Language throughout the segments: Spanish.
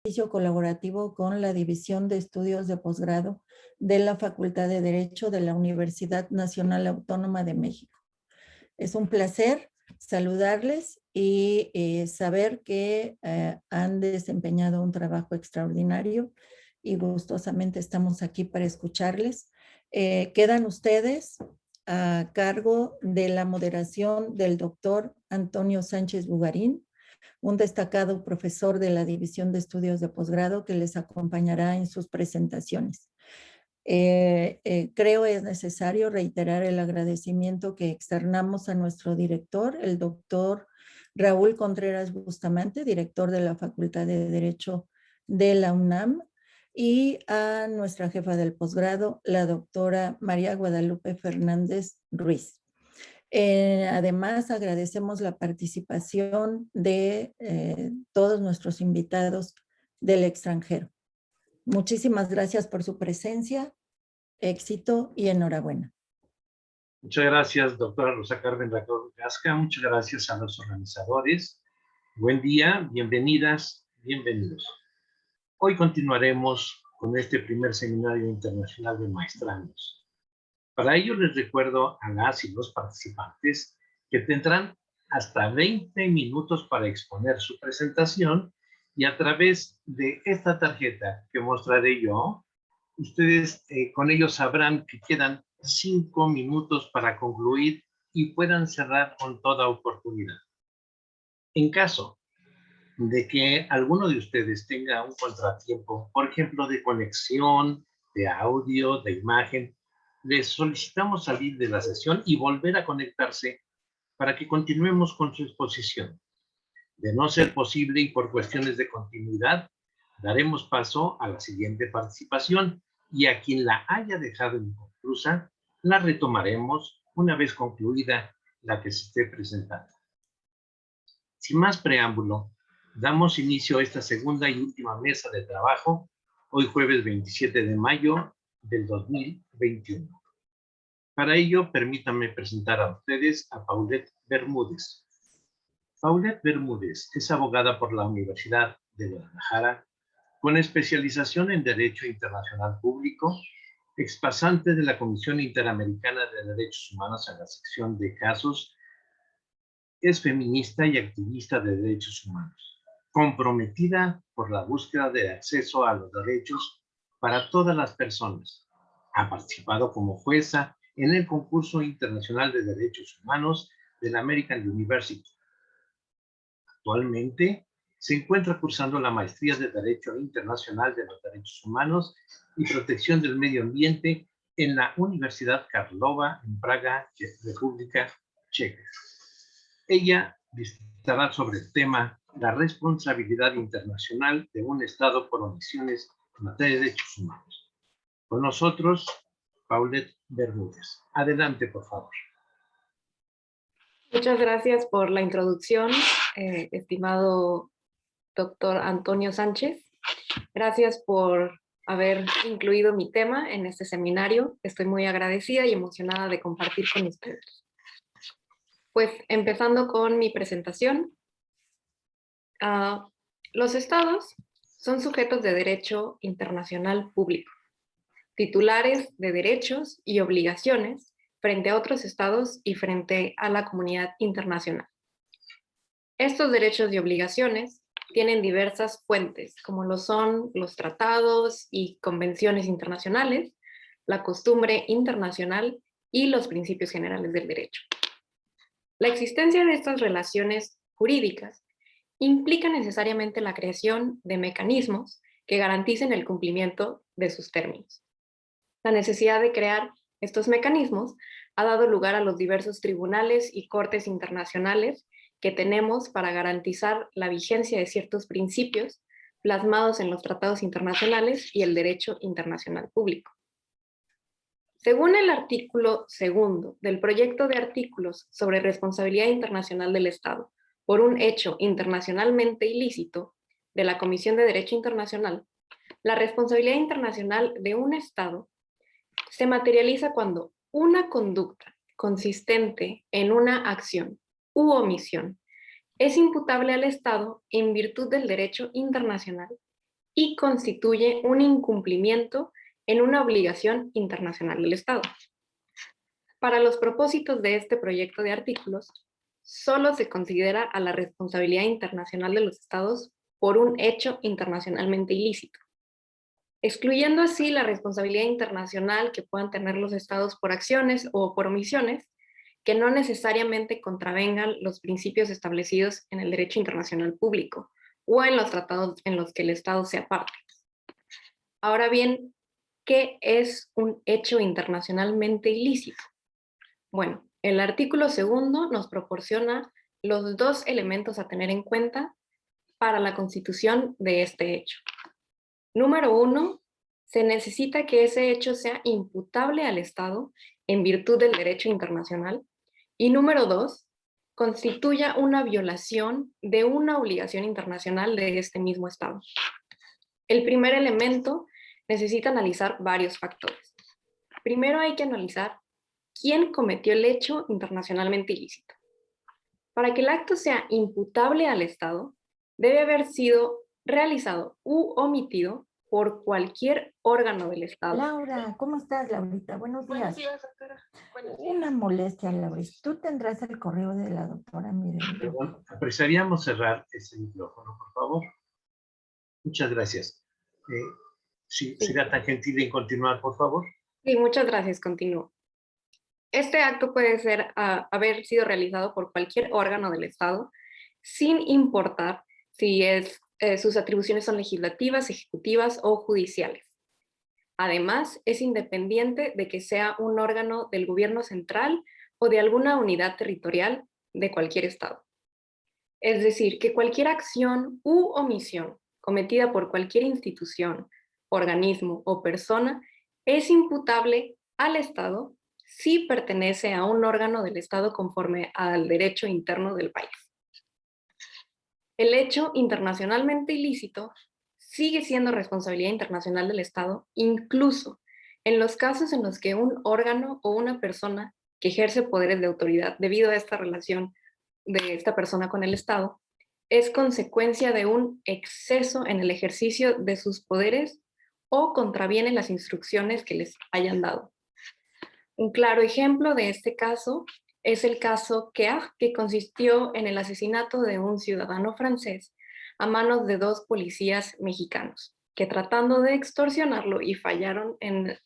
ejercicio colaborativo con la División de Estudios de Posgrado de la Facultad de Derecho de la Universidad Nacional Autónoma de México. Es un placer saludarles y saber que han desempeñado un trabajo extraordinario y gustosamente estamos aquí para escucharles. Quedan ustedes a cargo de la moderación del doctor Antonio Sánchez Bugarín, un destacado profesor de la División de Estudios de Posgrado que les acompañará en sus presentaciones. Creo es necesario reiterar el agradecimiento que externamos a nuestro director, el doctor Raúl Contreras Bustamante, director de la Facultad de Derecho de la UNAM, y a nuestra jefa del posgrado, la doctora María Guadalupe Fernández Ruiz. Además, agradecemos la participación de todos nuestros invitados del extranjero. Muchísimas gracias por su presencia, éxito y enhorabuena. Muchas gracias, doctora Rosa Carmen Racón Gasca. Muchas gracias a los organizadores. Buen día, bienvenidas, bienvenidos. Hoy continuaremos con este primer seminario internacional de maestrandos. Para ello les recuerdo a las y los participantes que tendrán hasta 20 minutos para exponer su presentación y a través de esta tarjeta que mostraré yo, ustedes con ello sabrán que quedan 5 minutos para concluir y puedan cerrar con toda oportunidad. En caso de que alguno de ustedes tenga un contratiempo, por ejemplo, de conexión, de audio, de imagen, les solicitamos salir de la sesión y volver a conectarse para que continuemos con su exposición. De no ser posible y por cuestiones de continuidad, daremos paso a la siguiente participación y a quien la haya dejado inconclusa, la retomaremos una vez concluida la que se esté presentando. Sin más preámbulo, damos inicio a esta segunda y última mesa de trabajo, hoy jueves 27 de mayo del 2021. Para ello, permítanme presentar a ustedes a Paulette Bermúdez. Paulette Bermúdez es abogada por la Universidad de Guadalajara, con especialización en Derecho Internacional Público, expasante de la Comisión Interamericana de Derechos Humanos en la sección de casos. Es feminista y activista de derechos humanos, comprometida por la búsqueda de acceso a los derechos para todas las personas. Ha participado como jueza en el concurso internacional de derechos humanos de la American University. Actualmente se encuentra cursando la maestría de Derecho Internacional de los Derechos Humanos y Protección del Medio Ambiente en la Universidad Karlova en Praga, República Checa. Ella discutirá sobre el tema la responsabilidad internacional de un Estado por omisiones en materia de derechos humanos. Con nosotros, Paulette Bermúdez. Adelante, por favor. Muchas gracias por la introducción, estimado doctor Antonio Sánchez. Gracias por haber incluido mi tema en este seminario. Estoy muy agradecida y emocionada de compartir con ustedes. Pues empezando con mi presentación, los estados son sujetos de derecho internacional público, titulares de derechos y obligaciones frente a otros estados y frente a la comunidad internacional. Estos derechos y obligaciones tienen diversas fuentes, como lo son los tratados y convenciones internacionales, la costumbre internacional y los principios generales del derecho. La existencia de estas relaciones jurídicas implica necesariamente la creación de mecanismos que garanticen el cumplimiento de sus términos. La necesidad de crear estos mecanismos ha dado lugar a los diversos tribunales y cortes internacionales que tenemos para garantizar la vigencia de ciertos principios plasmados en los tratados internacionales y el derecho internacional público. Según el artículo 2 del proyecto de artículos sobre responsabilidad internacional del Estado por un hecho internacionalmente ilícito de la Comisión de Derecho Internacional, la responsabilidad internacional de un Estado se materializa cuando una conducta consistente en una acción u omisión es imputable al Estado en virtud del derecho internacional y constituye un incumplimiento en una obligación internacional del Estado. Para los propósitos de este proyecto de artículos, solo se considera a la responsabilidad internacional de los Estados por un hecho internacionalmente ilícito, excluyendo así la responsabilidad internacional que puedan tener los Estados por acciones o por omisiones que no necesariamente contravengan los principios establecidos en el derecho internacional público o en los tratados en los que el Estado sea parte. Ahora bien, ¿qué es un hecho internacionalmente ilícito? Bueno, el artículo 2 nos proporciona los dos elementos a tener en cuenta para la constitución de este hecho. Número 1, se necesita que ese hecho sea imputable al Estado en virtud del derecho internacional. Y número 2, constituya una violación de una obligación internacional de este mismo Estado. El primer elemento necesita analizar varios factores. Primero hay que analizar quién cometió el hecho internacionalmente ilícito. Para que el acto sea imputable al Estado, debe haber sido realizado u omitido por cualquier órgano del Estado. Laura, ¿cómo estás, Laurita? Buenos días. Buenos días, doctora. Buenos días. Una molestia, Laura. ¿Tú tendrás el correo de la doctora Mireya? Perdón, apreciaríamos cerrar ese micrófono, por favor. Muchas gracias. Si será tan gentil en continuar, por favor. Sí, muchas gracias, continúo. Este acto puede haber sido realizado por cualquier órgano del Estado, sin importar si sus atribuciones son legislativas, ejecutivas o judiciales. Además, es independiente de que sea un órgano del gobierno central o de alguna unidad territorial de cualquier Estado. Es decir, que cualquier acción u omisión cometida por cualquier institución, organismo o persona es imputable al Estado si pertenece a un órgano del Estado conforme al derecho interno del país. El hecho internacionalmente ilícito sigue siendo responsabilidad internacional del Estado, incluso en los casos en los que un órgano o una persona que ejerce poderes de autoridad debido a esta relación de esta persona con el Estado es consecuencia de un exceso en el ejercicio de sus poderes o contraviene las instrucciones que les hayan dado. Un claro ejemplo de este caso es el caso Keah, que consistió en el asesinato de un ciudadano francés a manos de 2 policías mexicanos, que tratando de extorsionarlo y fallaron en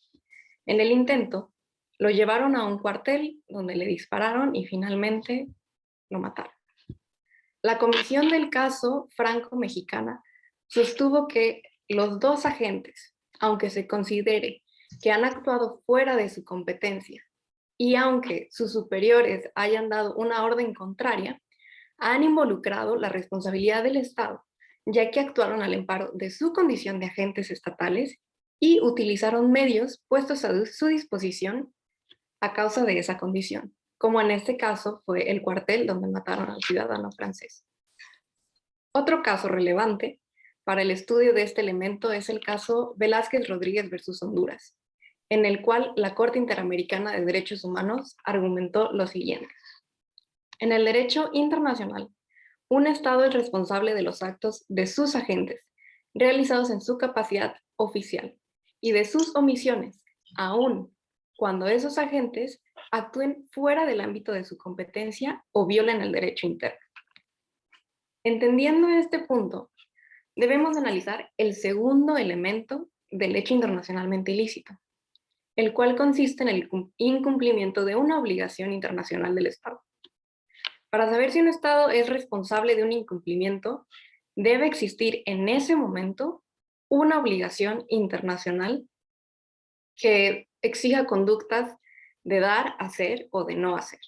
el intento, lo llevaron a un cuartel donde le dispararon y finalmente lo mataron. La comisión del caso franco-mexicana sostuvo que los 2 agentes, aunque se considere que han actuado fuera de su competencia y aunque sus superiores hayan dado una orden contraria, han involucrado la responsabilidad del Estado, ya que actuaron al amparo de su condición de agentes estatales y utilizaron medios puestos a su disposición a causa de esa condición, como en este caso fue el cuartel donde mataron al ciudadano francés. Otro caso relevante para el estudio de este elemento es el caso Velázquez Rodríguez versus Honduras, en el cual la Corte Interamericana de Derechos Humanos argumentó lo siguiente. En el derecho internacional, un Estado es responsable de los actos de sus agentes realizados en su capacidad oficial y de sus omisiones, aun cuando esos agentes actúen fuera del ámbito de su competencia o violen el derecho interno. Entendiendo este punto, debemos analizar el segundo elemento del hecho internacionalmente ilícito, el cual consiste en el incumplimiento de una obligación internacional del Estado. Para saber si un Estado es responsable de un incumplimiento, debe existir en ese momento una obligación internacional que exija conductas de dar, hacer o de no hacer.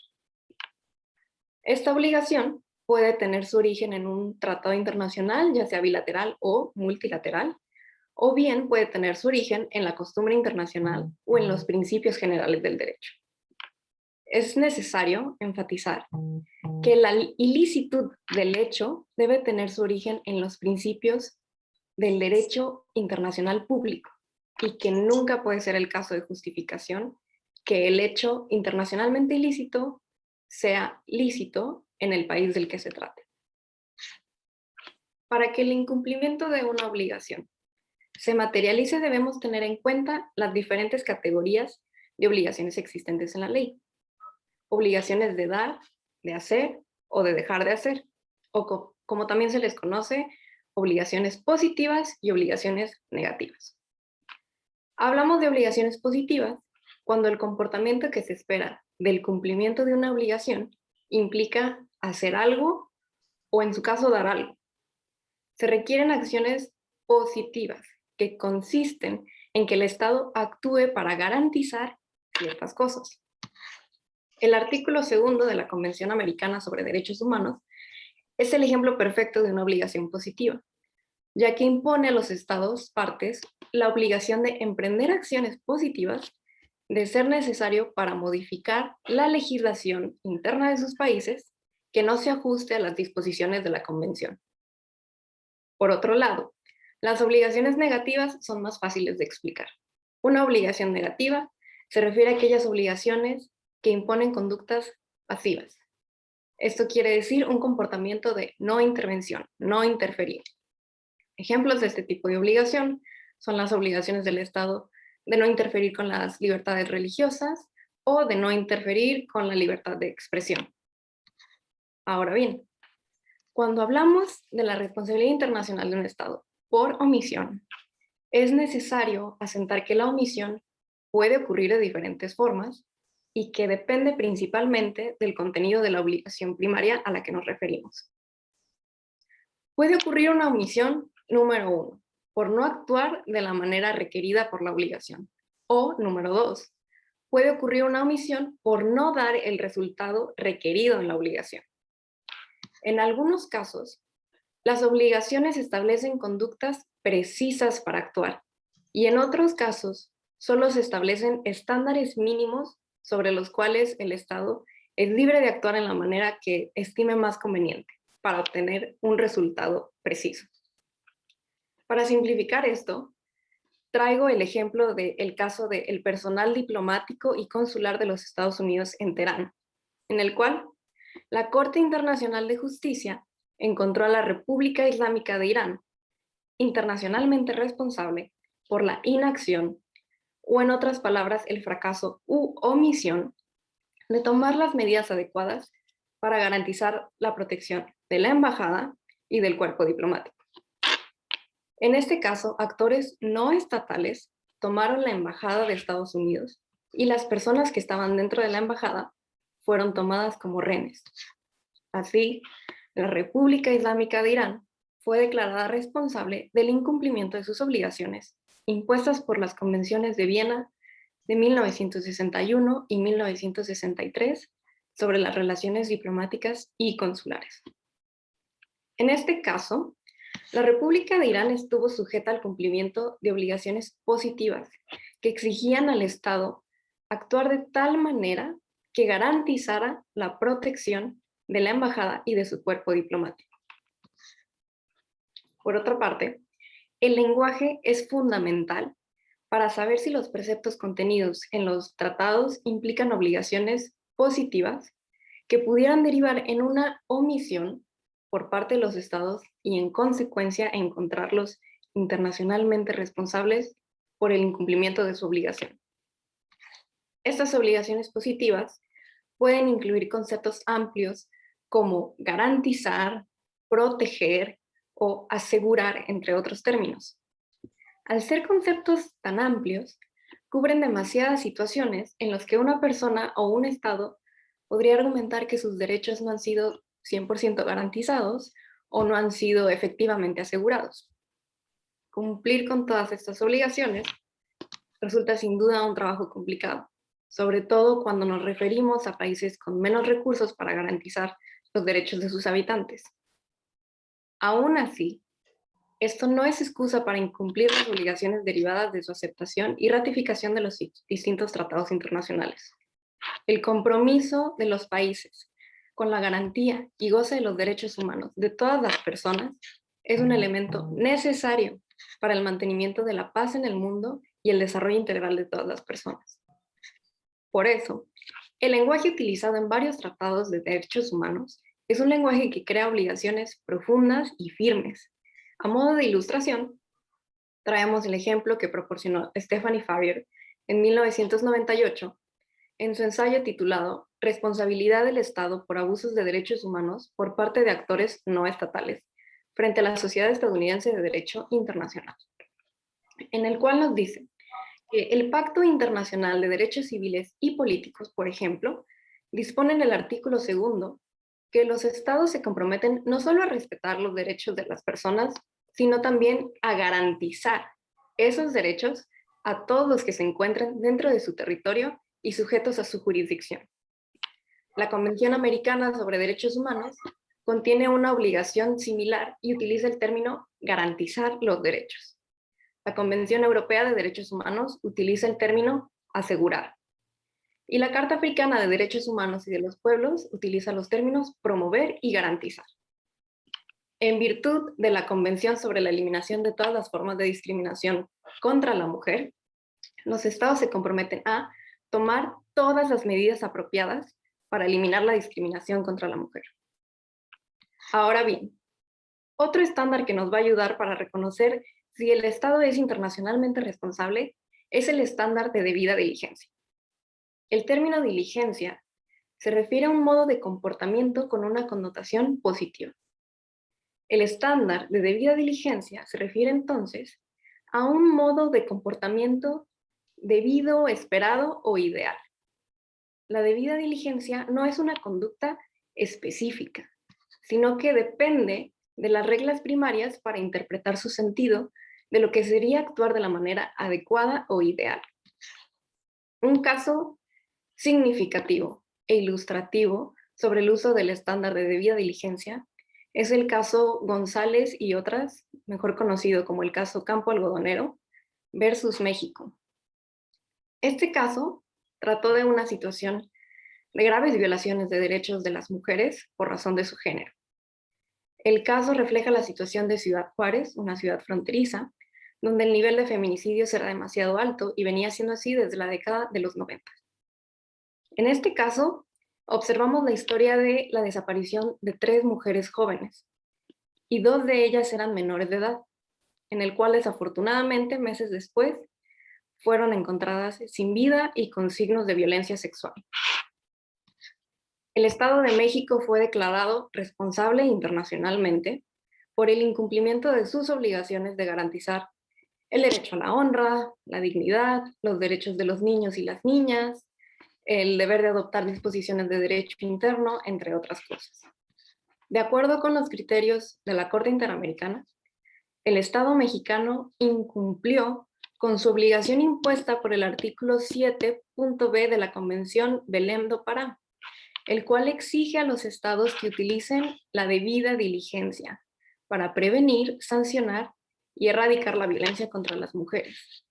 Esta obligación puede tener su origen en un tratado internacional, ya sea bilateral o multilateral, o bien puede tener su origen en la costumbre internacional o en los principios generales del derecho. Es necesario enfatizar que la ilicitud del hecho debe tener su origen en los principios del derecho internacional público y que nunca puede ser el caso de justificación que el hecho internacionalmente ilícito sea lícito en el país del que se trate. Para que el incumplimiento de una obligación se materialice, debemos tener en cuenta las diferentes categorías de obligaciones existentes en la ley. Obligaciones de dar, de hacer o de dejar de hacer, o como también se les conoce, obligaciones positivas y obligaciones negativas. Hablamos de obligaciones positivas cuando el comportamiento que se espera del cumplimiento de una obligación implica hacer algo o, en su caso, dar algo. Se requieren acciones positivas que consisten en que el Estado actúe para garantizar ciertas cosas. El artículo 2 de la Convención Americana sobre Derechos Humanos es el ejemplo perfecto de una obligación positiva, ya que impone a los Estados partes la obligación de emprender acciones positivas de ser necesario para modificar la legislación interna de sus países que no se ajuste a las disposiciones de la Convención. Por otro lado, las obligaciones negativas son más fáciles de explicar. Una obligación negativa se refiere a aquellas obligaciones que imponen conductas pasivas. Esto quiere decir un comportamiento de no intervención, no interferir. Ejemplos de este tipo de obligación son las obligaciones del Estado de no interferir con las libertades religiosas o de no interferir con la libertad de expresión. Ahora bien, cuando hablamos de la responsabilidad internacional de un Estado por omisión, es necesario asentar que la omisión puede ocurrir de diferentes formas y que depende principalmente del contenido de la obligación primaria a la que nos referimos. Puede ocurrir una omisión, número 1, por no actuar de la manera requerida por la obligación. O, número 2, puede ocurrir una omisión por no dar el resultado requerido en la obligación. En algunos casos, las obligaciones establecen conductas precisas para actuar, y en otros casos, solo se establecen estándares mínimos sobre los cuales el Estado es libre de actuar en la manera que estime más conveniente para obtener un resultado preciso. Para simplificar esto, traigo el ejemplo del caso del personal diplomático y consular de los Estados Unidos en Teherán, en el cual la Corte Internacional de Justicia encontró a la República Islámica de Irán internacionalmente responsable por la inacción, o en otras palabras, el fracaso u omisión de tomar las medidas adecuadas para garantizar la protección de la embajada y del cuerpo diplomático. En este caso, actores no estatales tomaron la embajada de Estados Unidos y las personas que estaban dentro de la embajada fueron tomadas como rehenes. Así, la República Islámica de Irán fue declarada responsable del incumplimiento de sus obligaciones impuestas por las convenciones de Viena de 1961 y 1963 sobre las relaciones diplomáticas y consulares. En este caso, la República de Irán estuvo sujeta al cumplimiento de obligaciones positivas que exigían al Estado actuar de tal manera que garantizara la protección de la embajada y de su cuerpo diplomático. Por otra parte, el lenguaje es fundamental para saber si los preceptos contenidos en los tratados implican obligaciones positivas que pudieran derivar en una omisión por parte de los estados y en consecuencia encontrarlos internacionalmente responsables por el incumplimiento de su obligación. Estas obligaciones positivas pueden incluir conceptos amplios como garantizar, proteger o asegurar, entre otros términos. Al ser conceptos tan amplios, cubren demasiadas situaciones en las que una persona o un Estado podría argumentar que sus derechos no han sido 100% garantizados o no han sido efectivamente asegurados. Cumplir con todas estas obligaciones resulta sin duda un trabajo complicado, sobre todo cuando nos referimos a países con menos recursos para garantizar los derechos de sus habitantes. Aún así, esto no es excusa para incumplir las obligaciones derivadas de su aceptación y ratificación de los distintos tratados internacionales. El compromiso de los países con la garantía y goce de los derechos humanos de todas las personas es un elemento necesario para el mantenimiento de la paz en el mundo y el desarrollo integral de todas las personas. Por eso, el lenguaje utilizado en varios tratados de derechos humanos es un lenguaje que crea obligaciones profundas y firmes. A modo de ilustración, traemos el ejemplo que proporcionó Stephanie Farrier en 1998 en su ensayo titulado Responsabilidad del Estado por abusos de derechos humanos por parte de actores no estatales frente a la Sociedad Estadounidense de Derecho Internacional, en el cual nos dice que el Pacto Internacional de Derechos Civiles y Políticos, por ejemplo, dispone en el artículo 2 que los estados se comprometen no solo a respetar los derechos de las personas, sino también a garantizar esos derechos a todos los que se encuentren dentro de su territorio y sujetos a su jurisdicción. La Convención Americana sobre Derechos Humanos contiene una obligación similar y utiliza el término garantizar los derechos. La Convención Europea de Derechos Humanos utiliza el término asegurar. Y la Carta Africana de Derechos Humanos y de los Pueblos utiliza los términos promover y garantizar. En virtud de la Convención sobre la Eliminación de todas las formas de discriminación contra la mujer, los estados se comprometen a tomar todas las medidas apropiadas para eliminar la discriminación contra la mujer. Ahora bien, otro estándar que nos va a ayudar para reconocer si el Estado es internacionalmente responsable es el estándar de debida diligencia. El término diligencia se refiere a un modo de comportamiento con una connotación positiva. El estándar de debida diligencia se refiere entonces a un modo de comportamiento debido, esperado o ideal. La debida diligencia no es una conducta específica, sino que depende de las reglas primarias para interpretar su sentido de lo que sería actuar de la manera adecuada o ideal. Un caso significativo e ilustrativo sobre el uso del estándar de debida diligencia es el caso González y otras, mejor conocido como el caso Campo Algodonero versus México. Este caso trató de una situación de graves violaciones de derechos de las mujeres por razón de su género. El caso refleja la situación de Ciudad Juárez, una ciudad fronteriza, donde el nivel de feminicidios era demasiado alto y venía siendo así desde la década de los 90. En este caso, observamos la historia de la desaparición de 3 mujeres jóvenes, y 2 de ellas eran menores de edad, en el cual desafortunadamente meses después fueron encontradas sin vida y con signos de violencia sexual. El Estado de México fue declarado responsable internacionalmente por el incumplimiento de sus obligaciones de garantizar el derecho a la honra, la dignidad, los derechos de los niños y las niñas, el deber de adoptar disposiciones de derecho interno, entre otras cosas. De acuerdo con los criterios de la Corte Interamericana, el Estado mexicano incumplió con su obligación impuesta por el artículo 7.b de la Convención Belém do Pará, el cual exige a los estados que utilicen la debida diligencia para prevenir, sancionar y erradicar la violencia contra las mujeres.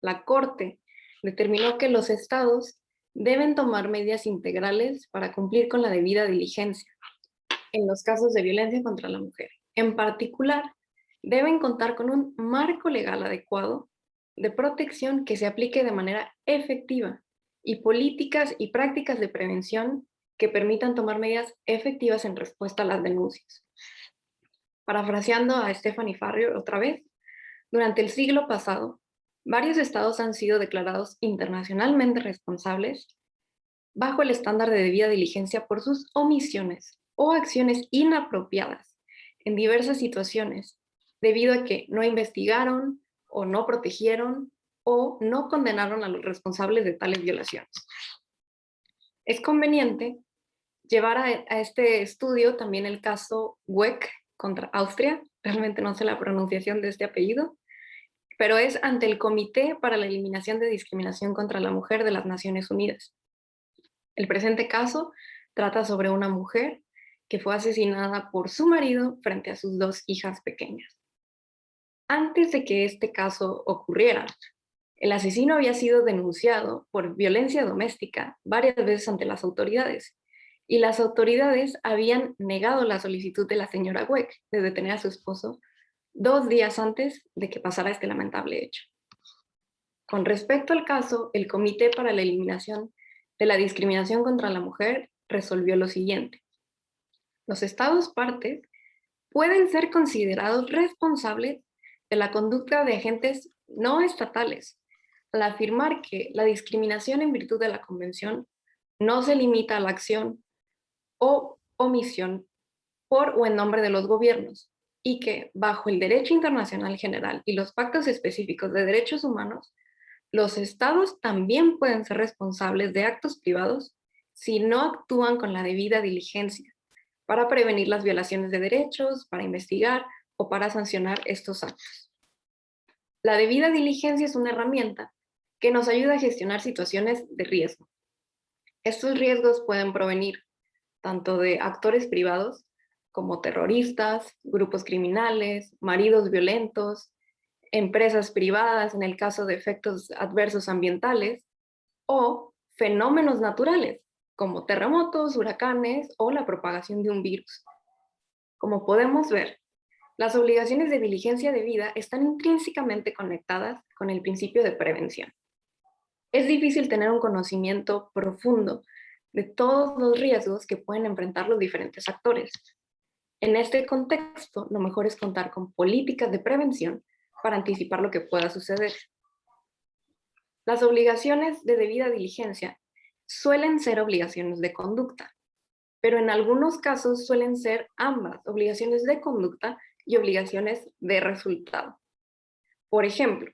La Corte determinó que los estados deben tomar medidas integrales para cumplir con la debida diligencia en los casos de violencia contra la mujer. En particular, deben contar con un marco legal adecuado de protección que se aplique de manera efectiva y políticas y prácticas de prevención que permitan tomar medidas efectivas en respuesta a las denuncias. Parafraseando a Stephanie Farrier otra vez, durante el siglo pasado, varios estados han sido declarados internacionalmente responsables bajo el estándar de debida diligencia por sus omisiones o acciones inapropiadas en diversas situaciones, debido a que no investigaron o no protegieron o no condenaron a los responsables de tales violaciones. Es conveniente llevar a este estudio también el caso Weck contra Austria, realmente no sé la pronunciación de este apellido, pero es ante el Comité para la Eliminación de Discriminación contra la Mujer de las Naciones Unidas. El presente caso trata sobre una mujer que fue asesinada por su marido frente a sus 2 hijas pequeñas. Antes de que este caso ocurriera, el asesino había sido denunciado por violencia doméstica varias veces ante las autoridades, y las autoridades habían negado la solicitud de la señora Weck de detener a su esposo 2 días antes de que pasara este lamentable hecho. Con respecto al caso, el Comité para la Eliminación de la Discriminación contra la Mujer resolvió lo siguiente. Los estados partes pueden ser considerados responsables de la conducta de agentes no estatales, al afirmar que la discriminación en virtud de la Convención no se limita a la acción o omisión por o en nombre de los gobiernos, y que, bajo el derecho internacional general y los pactos específicos de derechos humanos, los estados también pueden ser responsables de actos privados si no actúan con la debida diligencia para prevenir las violaciones de derechos, para investigar o para sancionar estos actos. La debida diligencia es una herramienta que nos ayuda a gestionar situaciones de riesgo. Estos riesgos pueden provenir tanto de actores privados como terroristas, grupos criminales, maridos violentos, empresas privadas en el caso de efectos adversos ambientales, o fenómenos naturales como terremotos, huracanes o la propagación de un virus. Como podemos ver, las obligaciones de diligencia debida están intrínsecamente conectadas con el principio de prevención. Es difícil tener un conocimiento profundo de todos los riesgos que pueden enfrentar los diferentes actores. En este contexto, lo mejor es contar con políticas de prevención para anticipar lo que pueda suceder. Las obligaciones de debida diligencia suelen ser obligaciones de conducta, pero en algunos casos suelen ser ambas, obligaciones de conducta y obligaciones de resultado. Por ejemplo,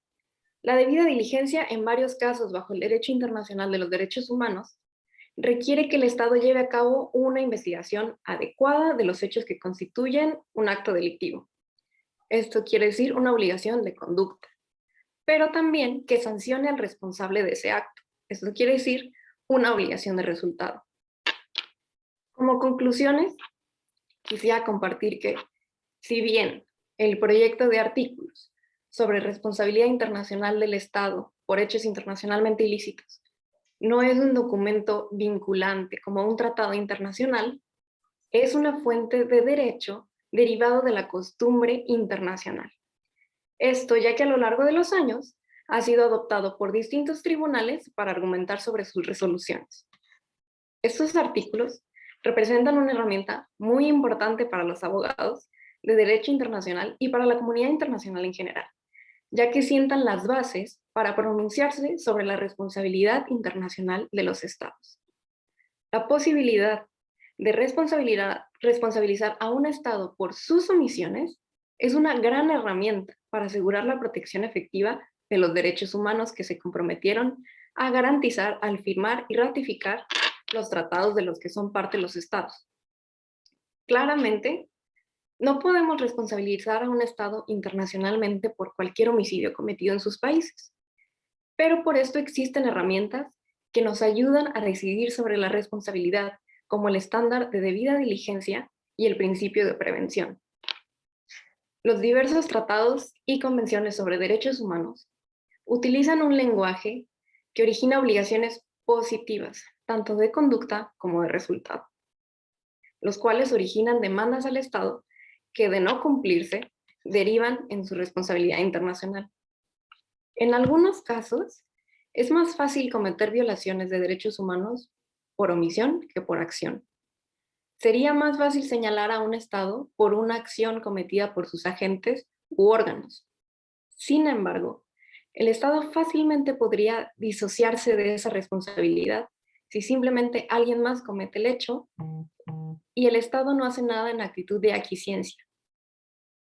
la debida diligencia en varios casos bajo el derecho internacional de los derechos humanos requiere que el Estado lleve a cabo una investigación adecuada de los hechos que constituyen un acto delictivo. Esto quiere decir una obligación de conducta, pero también que sancione al responsable de ese acto. Esto quiere decir una obligación de resultado. Como conclusiones, quisiera compartir que, si bien el proyecto de artículos sobre responsabilidad internacional del Estado por hechos internacionalmente ilícitos no es un documento vinculante como un tratado internacional, es una fuente de derecho derivado de la costumbre internacional. Esto ya que a lo largo de los años ha sido adoptado por distintos tribunales para argumentar sobre sus resoluciones. Estos artículos representan una herramienta muy importante para los abogados de derecho internacional y para la comunidad internacional en general, ya que sientan las bases para pronunciarse sobre la responsabilidad internacional de los estados. La posibilidad de responsabilizar a un estado por sus omisiones es una gran herramienta para asegurar la protección efectiva de los derechos humanos que se comprometieron a garantizar al firmar y ratificar los tratados de los que son parte los estados. Claramente, no podemos responsabilizar a un estado internacionalmente por cualquier homicidio cometido en sus países, pero por esto existen herramientas que nos ayudan a decidir sobre la responsabilidad, como el estándar de debida diligencia y el principio de prevención. Los diversos tratados y convenciones sobre derechos humanos utilizan un lenguaje que origina obligaciones positivas, tanto de conducta como de resultado, los cuales originan demandas al Estado que, de no cumplirse, derivan en su responsabilidad internacional. En algunos casos, es más fácil cometer violaciones de derechos humanos por omisión que por acción. Sería más fácil señalar a un Estado por una acción cometida por sus agentes u órganos. Sin embargo, el Estado fácilmente podría disociarse de esa responsabilidad si simplemente alguien más comete el hecho y el Estado no hace nada en actitud de aquiescencia.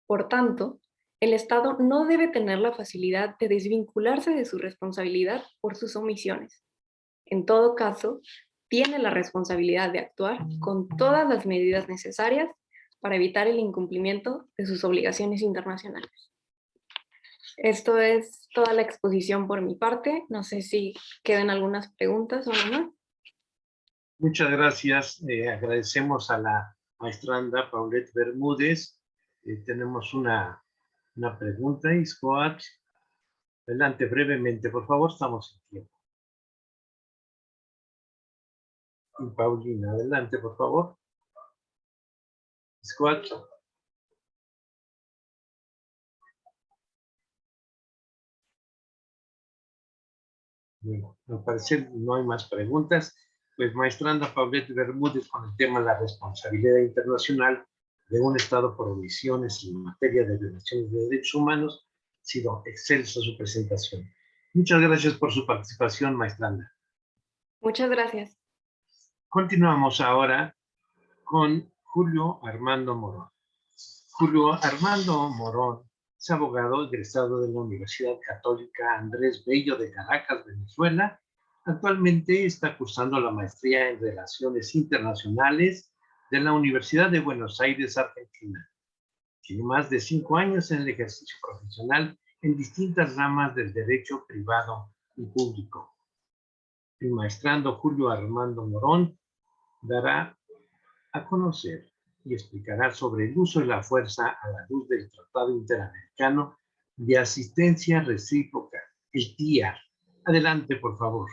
Por tanto, el Estado no debe tener la facilidad de desvincularse de su responsabilidad por sus omisiones. En todo caso, tiene la responsabilidad de actuar con todas las medidas necesarias para evitar el incumplimiento de sus obligaciones internacionales. Esto es toda la exposición por mi parte. No sé si quedan algunas preguntas o no. Muchas gracias. Agradecemos a la maestranda Paulette Bermúdez. Tenemos una pregunta, Iscoat. Adelante, brevemente, por favor, estamos en tiempo. Y Paulina, adelante, por favor. Iscoat. Bueno, al parecer no hay más preguntas. Pues maestranda Paulette Bermúdez, con el tema de la responsabilidad internacional de un Estado por omisiones en materia de violaciones de derechos humanos, sido excelsa su presentación. Muchas gracias por su participación, maestranda. Muchas gracias. Continuamos ahora con Julio Armando Morón. Julio Armando Morón es abogado egresado de la Universidad Católica Andrés Bello de Caracas, Venezuela. Actualmente está cursando la maestría en Relaciones Internacionales de la Universidad de Buenos Aires, Argentina. Tiene más de 5 años en el ejercicio profesional en distintas ramas del derecho privado y público. El maestrando Julio Armando Morón dará a conocer y explicará sobre el uso de la fuerza a la luz del Tratado Interamericano de Asistencia Recíproca, el TIAR. Adelante, por favor.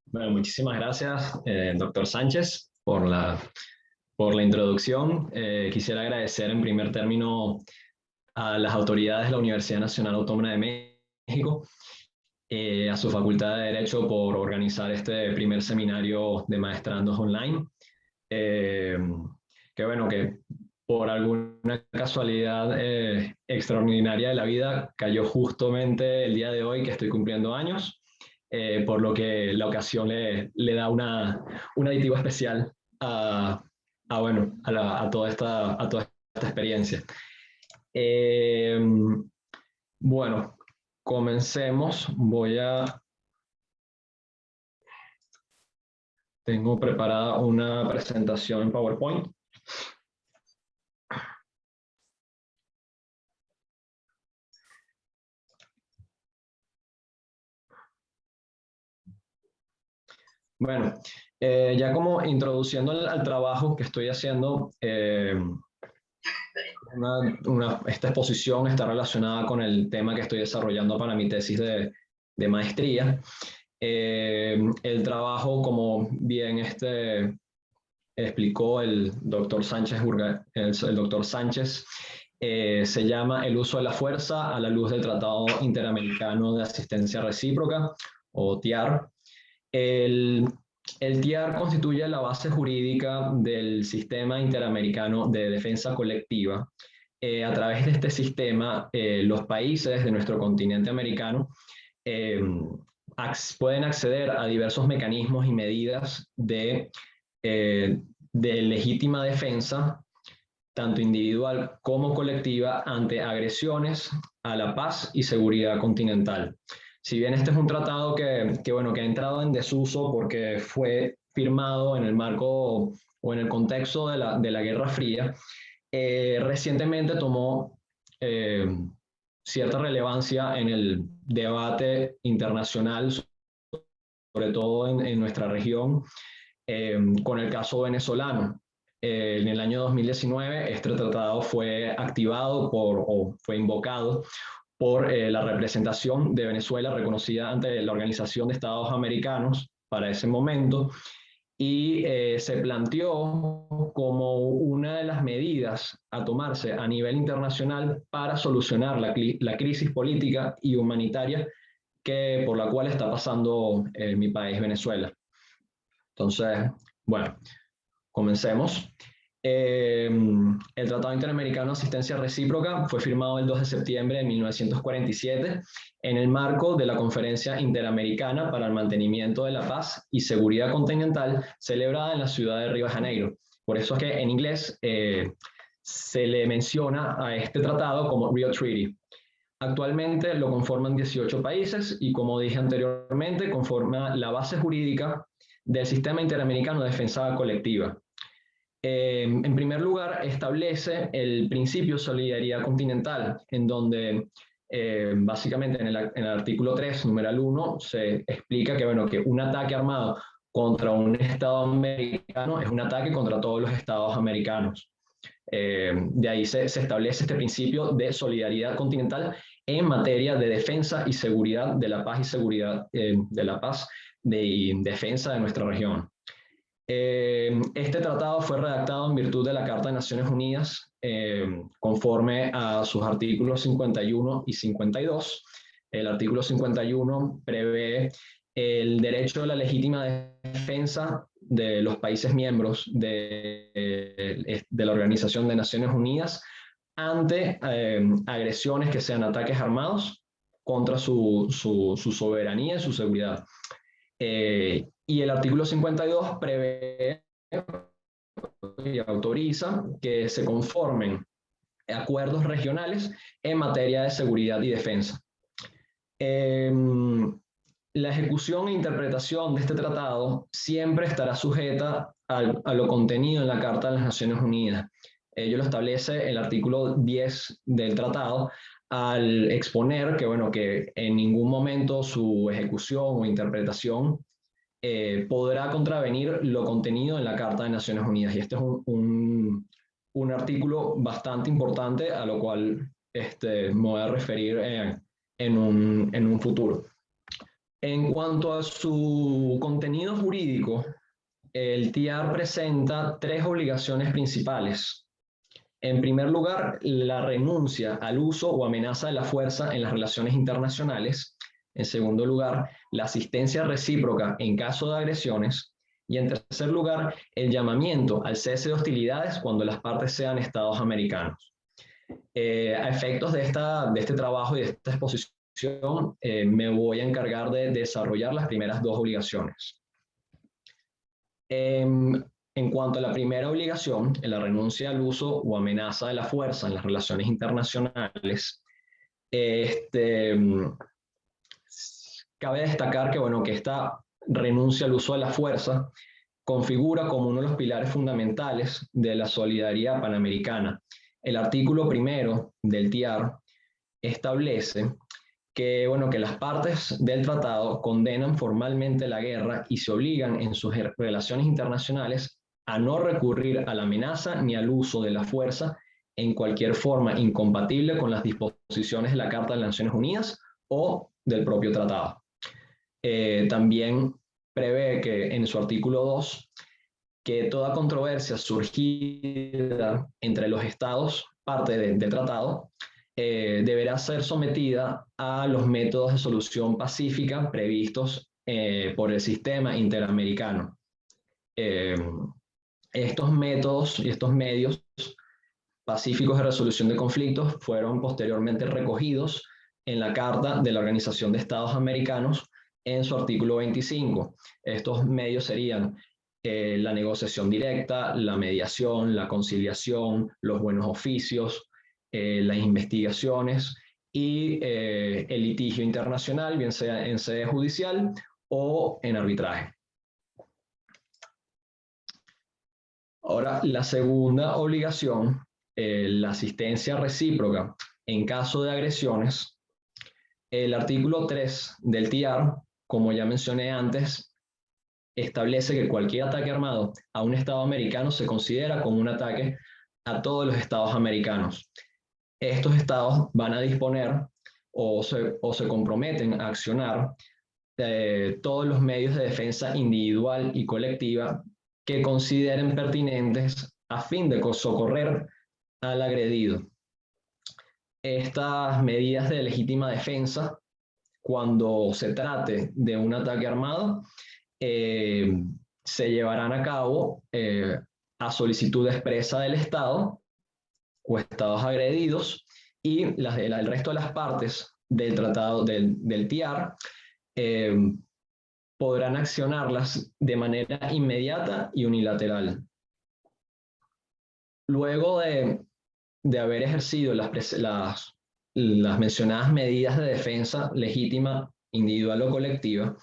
Bueno, muchísimas gracias, doctor Sánchez, por la introducción. Quisiera agradecer en primer término a las autoridades de la Universidad Nacional Autónoma de México, a su Facultad de Derecho por organizar este primer seminario de maestrandos online. Que bueno, que por alguna casualidad extraordinaria de la vida cayó justamente el día de hoy que estoy cumpliendo años, por lo que la ocasión le da un aditivo especial a toda esta experiencia. Bueno, comencemos. Tengo preparada una presentación en PowerPoint. Bueno, ya como introduciendo al trabajo que estoy haciendo, esta exposición está relacionada con el tema que estoy desarrollando para mi tesis de maestría. El trabajo, como bien explicó el doctor Sánchez, se llama El uso de la fuerza a la luz del Tratado Interamericano de Asistencia Recíproca, o TIAR. El TIAR constituye la base jurídica del Sistema Interamericano de Defensa Colectiva. A través de este sistema, los países de nuestro continente americano pueden acceder a diversos mecanismos y medidas de legítima defensa, tanto individual como colectiva, ante agresiones a la paz y seguridad continental. Si bien este es un tratado que ha entrado en desuso porque fue firmado en el marco o en el contexto de la Guerra Fría, recientemente tomó cierta relevancia en el debate internacional, sobre todo en nuestra región, con el caso venezolano. En el año 2019 este tratado fue activado fue invocado por la representación de Venezuela reconocida ante la Organización de Estados Americanos para ese momento, y se planteó como una de las medidas a tomarse a nivel internacional para solucionar la crisis política y humanitaria por la cual está pasando mi país, Venezuela. Entonces, bueno, comencemos. El Tratado Interamericano de Asistencia Recíproca fue firmado el 2 de septiembre de 1947 en el marco de la Conferencia Interamericana para el Mantenimiento de la Paz y Seguridad Continental, celebrada en la ciudad de Río de Janeiro. Por eso es que en inglés se le menciona a este tratado como Rio Treaty. Actualmente lo conforman 18 países y, como dije anteriormente, conforma la base jurídica del Sistema Interamericano de Defensa Colectiva. En primer lugar, establece el principio de solidaridad continental, en donde básicamente en el artículo 3, numeral 1, se explica que un ataque armado contra un Estado americano es un ataque contra todos los Estados americanos. De ahí se establece este principio de solidaridad continental en materia de defensa y seguridad de la paz y seguridad de la paz y defensa de nuestra región. Este tratado fue redactado en virtud de la Carta de Naciones Unidas, conforme a sus artículos 51 y 52. El artículo 51 prevé el derecho a la legítima defensa de los países miembros de la Organización de Naciones Unidas ante agresiones que sean ataques armados contra su soberanía y su seguridad. Y el artículo 52 prevé y autoriza que se conformen acuerdos regionales en materia de seguridad y defensa. La ejecución e interpretación de este tratado siempre estará sujeta a lo contenido en la Carta de las Naciones Unidas. Ello lo establece el artículo 10 del tratado al exponer que, bueno, que en ningún momento su ejecución o interpretación podrá contravenir lo contenido en la Carta de Naciones Unidas. Y este es un artículo bastante importante a lo cual me voy a referir en un futuro. En cuanto a su contenido jurídico, el TIAR presenta 3 obligaciones principales. En primer lugar, la renuncia al uso o amenaza de la fuerza en las relaciones internacionales. En segundo lugar, la asistencia recíproca en caso de agresiones. Y en tercer lugar, el llamamiento al cese de hostilidades cuando las partes sean estados americanos. A efectos de este trabajo y de esta exposición, me voy a encargar de desarrollar las primeras 2 obligaciones. En cuanto a la primera obligación, en la renuncia al uso o amenaza de la fuerza en las relaciones internacionales, cabe destacar que, bueno, que esta renuncia al uso de la fuerza configura como uno de los pilares fundamentales de la solidaridad panamericana. El artículo 1 del TIAR establece que, bueno, que las partes del tratado condenan formalmente la guerra y se obligan en sus relaciones internacionales a no recurrir a la amenaza ni al uso de la fuerza en cualquier forma incompatible con las disposiciones de la Carta de las Naciones Unidas o del propio tratado. También prevé que en su artículo 2 que toda controversia surgida entre los estados, parte del tratado, deberá ser sometida a los métodos de solución pacífica previstos por el sistema interamericano. Estos métodos y estos medios pacíficos de resolución de conflictos fueron posteriormente recogidos en la Carta de la Organización de Estados Americanos en su artículo 25. Estos medios serían la negociación directa, la mediación, la conciliación, los buenos oficios, las investigaciones y el litigio internacional, bien sea en sede judicial o en arbitraje. Ahora, la segunda obligación, la asistencia recíproca en caso de agresiones. El artículo 3 del TIAR, como ya mencioné antes, establece que cualquier ataque armado a un estado americano se considera como un ataque a todos los estados americanos. Estos estados van a disponer o se comprometen a accionar todos los medios de defensa individual y colectiva que consideren pertinentes a fin de socorrer al agredido. Estas medidas de legítima defensa, cuando se trate de un ataque armado, se llevarán a cabo a solicitud expresa del Estado o estados agredidos, y el resto de las partes del tratado del TIAR podrán accionarlas de manera inmediata y unilateral. Luego de haber ejercido las mencionadas medidas de defensa legítima, individual o colectiva,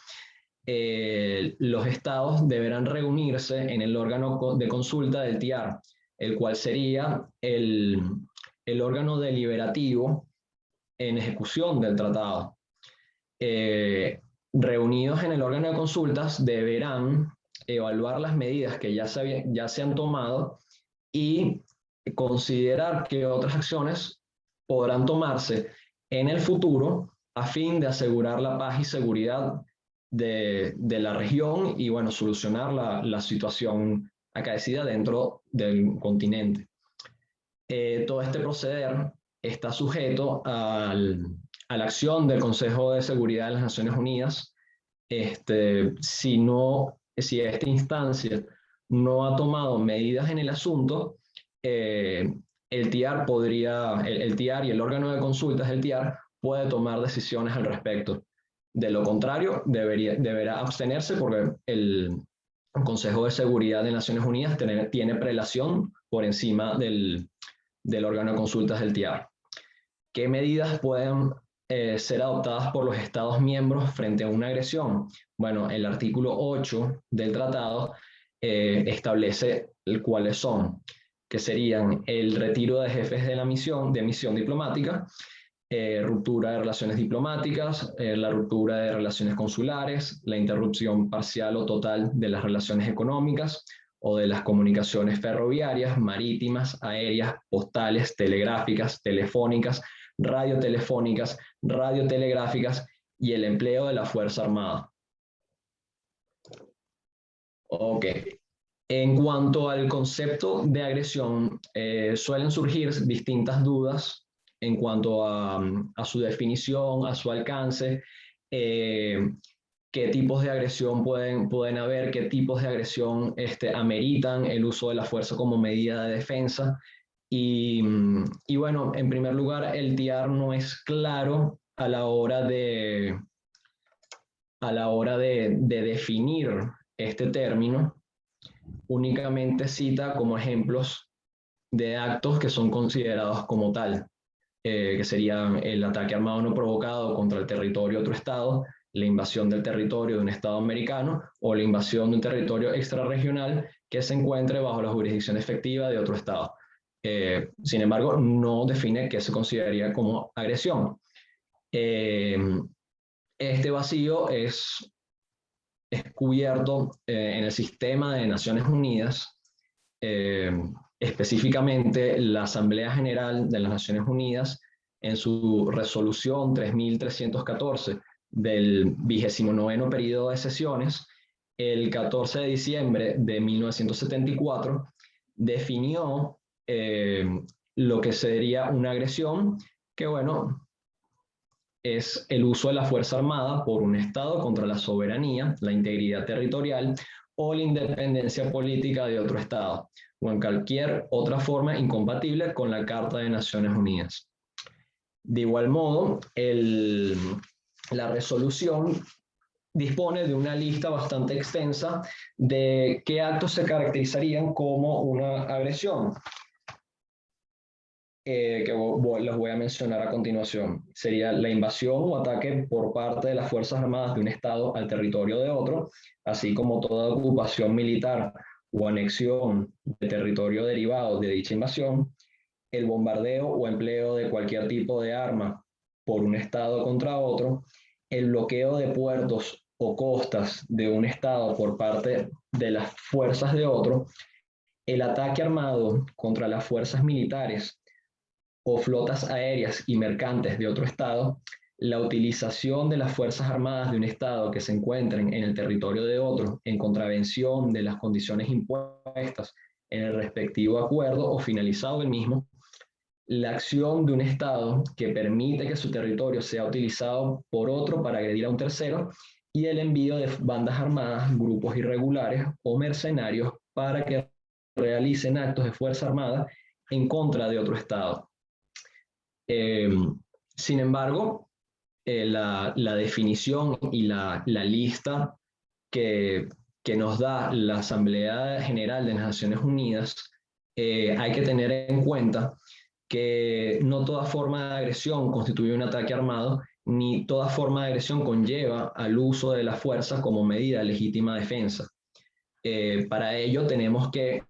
los estados deberán reunirse en el órgano de consulta del TIAR, el cual sería el órgano deliberativo en ejecución del tratado. Reunidos en el órgano de consultas, deberán evaluar las medidas que ya se han tomado y considerar que otras acciones podrán tomarse en el futuro a fin de asegurar la paz y seguridad de la región y, bueno, solucionar la situación acaecida dentro del continente. Todo este proceder está sujeto a la acción del Consejo de Seguridad de las Naciones Unidas. Si esta instancia no ha tomado medidas en el asunto, el TIAR el TIAR y el órgano de consultas del TIAR puede tomar decisiones al respecto. De lo contrario, deberá abstenerse porque el Consejo de Seguridad de Naciones Unidas tiene prelación por encima del órgano de consultas del TIAR. ¿Qué medidas pueden ser adoptadas por los Estados miembros frente a una agresión? Bueno, el artículo 8 del tratado establece cuáles son, que serían el retiro de jefes de misión diplomática, ruptura de relaciones diplomáticas, la ruptura de relaciones consulares, la interrupción parcial o total de las relaciones económicas o de las comunicaciones ferroviarias, marítimas, aéreas, postales, telegráficas, telefónicas, radiotelefónicas, radiotelegráficas y el empleo de la Fuerza Armada. Ok. En cuanto al concepto de agresión, suelen surgir distintas dudas en cuanto a su definición, a su alcance, qué tipos de agresión pueden haber, qué tipos de agresión ameritan el uso de la fuerza como medida de defensa. Y bueno, en primer lugar, el TIAR no es claro a la hora de definir este término. Únicamente cita como ejemplos de actos que son considerados como tal, que serían el ataque armado no provocado contra el territorio de otro Estado, la invasión del territorio de un Estado americano o la invasión de un territorio extrarregional que se encuentre bajo la jurisdicción efectiva de otro Estado. Sin embargo, no define qué se consideraría como agresión. Este vacío es cubierto en el sistema de Naciones Unidas, específicamente la Asamblea General de las Naciones Unidas, en su resolución 3314 del 29º periodo de sesiones, el 14 de diciembre de 1974, definió lo que sería una agresión, que bueno, es el uso de la Fuerza Armada por un Estado contra la soberanía, la integridad territorial o la independencia política de otro Estado, o en cualquier otra forma incompatible con la Carta de Naciones Unidas. De igual modo, la resolución dispone de una lista bastante extensa de qué actos se caracterizarían como una agresión. Que los voy a mencionar a continuación. Sería la invasión o ataque por parte de las Fuerzas Armadas de un Estado al territorio de otro, así como toda ocupación militar o anexión de territorio derivado de dicha invasión, el bombardeo o empleo de cualquier tipo de arma por un Estado contra otro, el bloqueo de puertos o costas de un Estado por parte de las fuerzas de otro, el ataque armado contra las fuerzas militares o flotas aéreas y mercantes de otro Estado, la utilización de las Fuerzas Armadas de un Estado que se encuentren en el territorio de otro en contravención de las condiciones impuestas en el respectivo acuerdo o finalizado el mismo, la acción de un Estado que permite que su territorio sea utilizado por otro para agredir a un tercero y el envío de bandas armadas, grupos irregulares o mercenarios para que realicen actos de fuerza armada en contra de otro Estado. Sin embargo, la definición y la lista que nos da la Asamblea General de las Naciones Unidas, hay que tener en cuenta que no toda forma de agresión constituye un ataque armado, ni toda forma de agresión conlleva al uso de la fuerza como medida de legítima defensa. Para ello tenemos que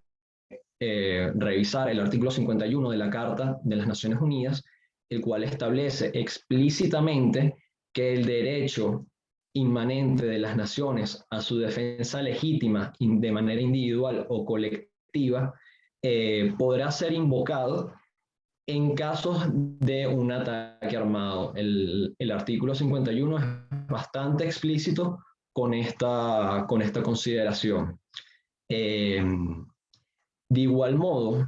revisar el artículo 51 de la Carta de las Naciones Unidas, el cual establece explícitamente que el derecho inmanente de las naciones a su defensa legítima de manera individual o colectiva podrá ser invocado en casos de un ataque armado. El artículo 51 es bastante explícito con esta consideración. De igual modo,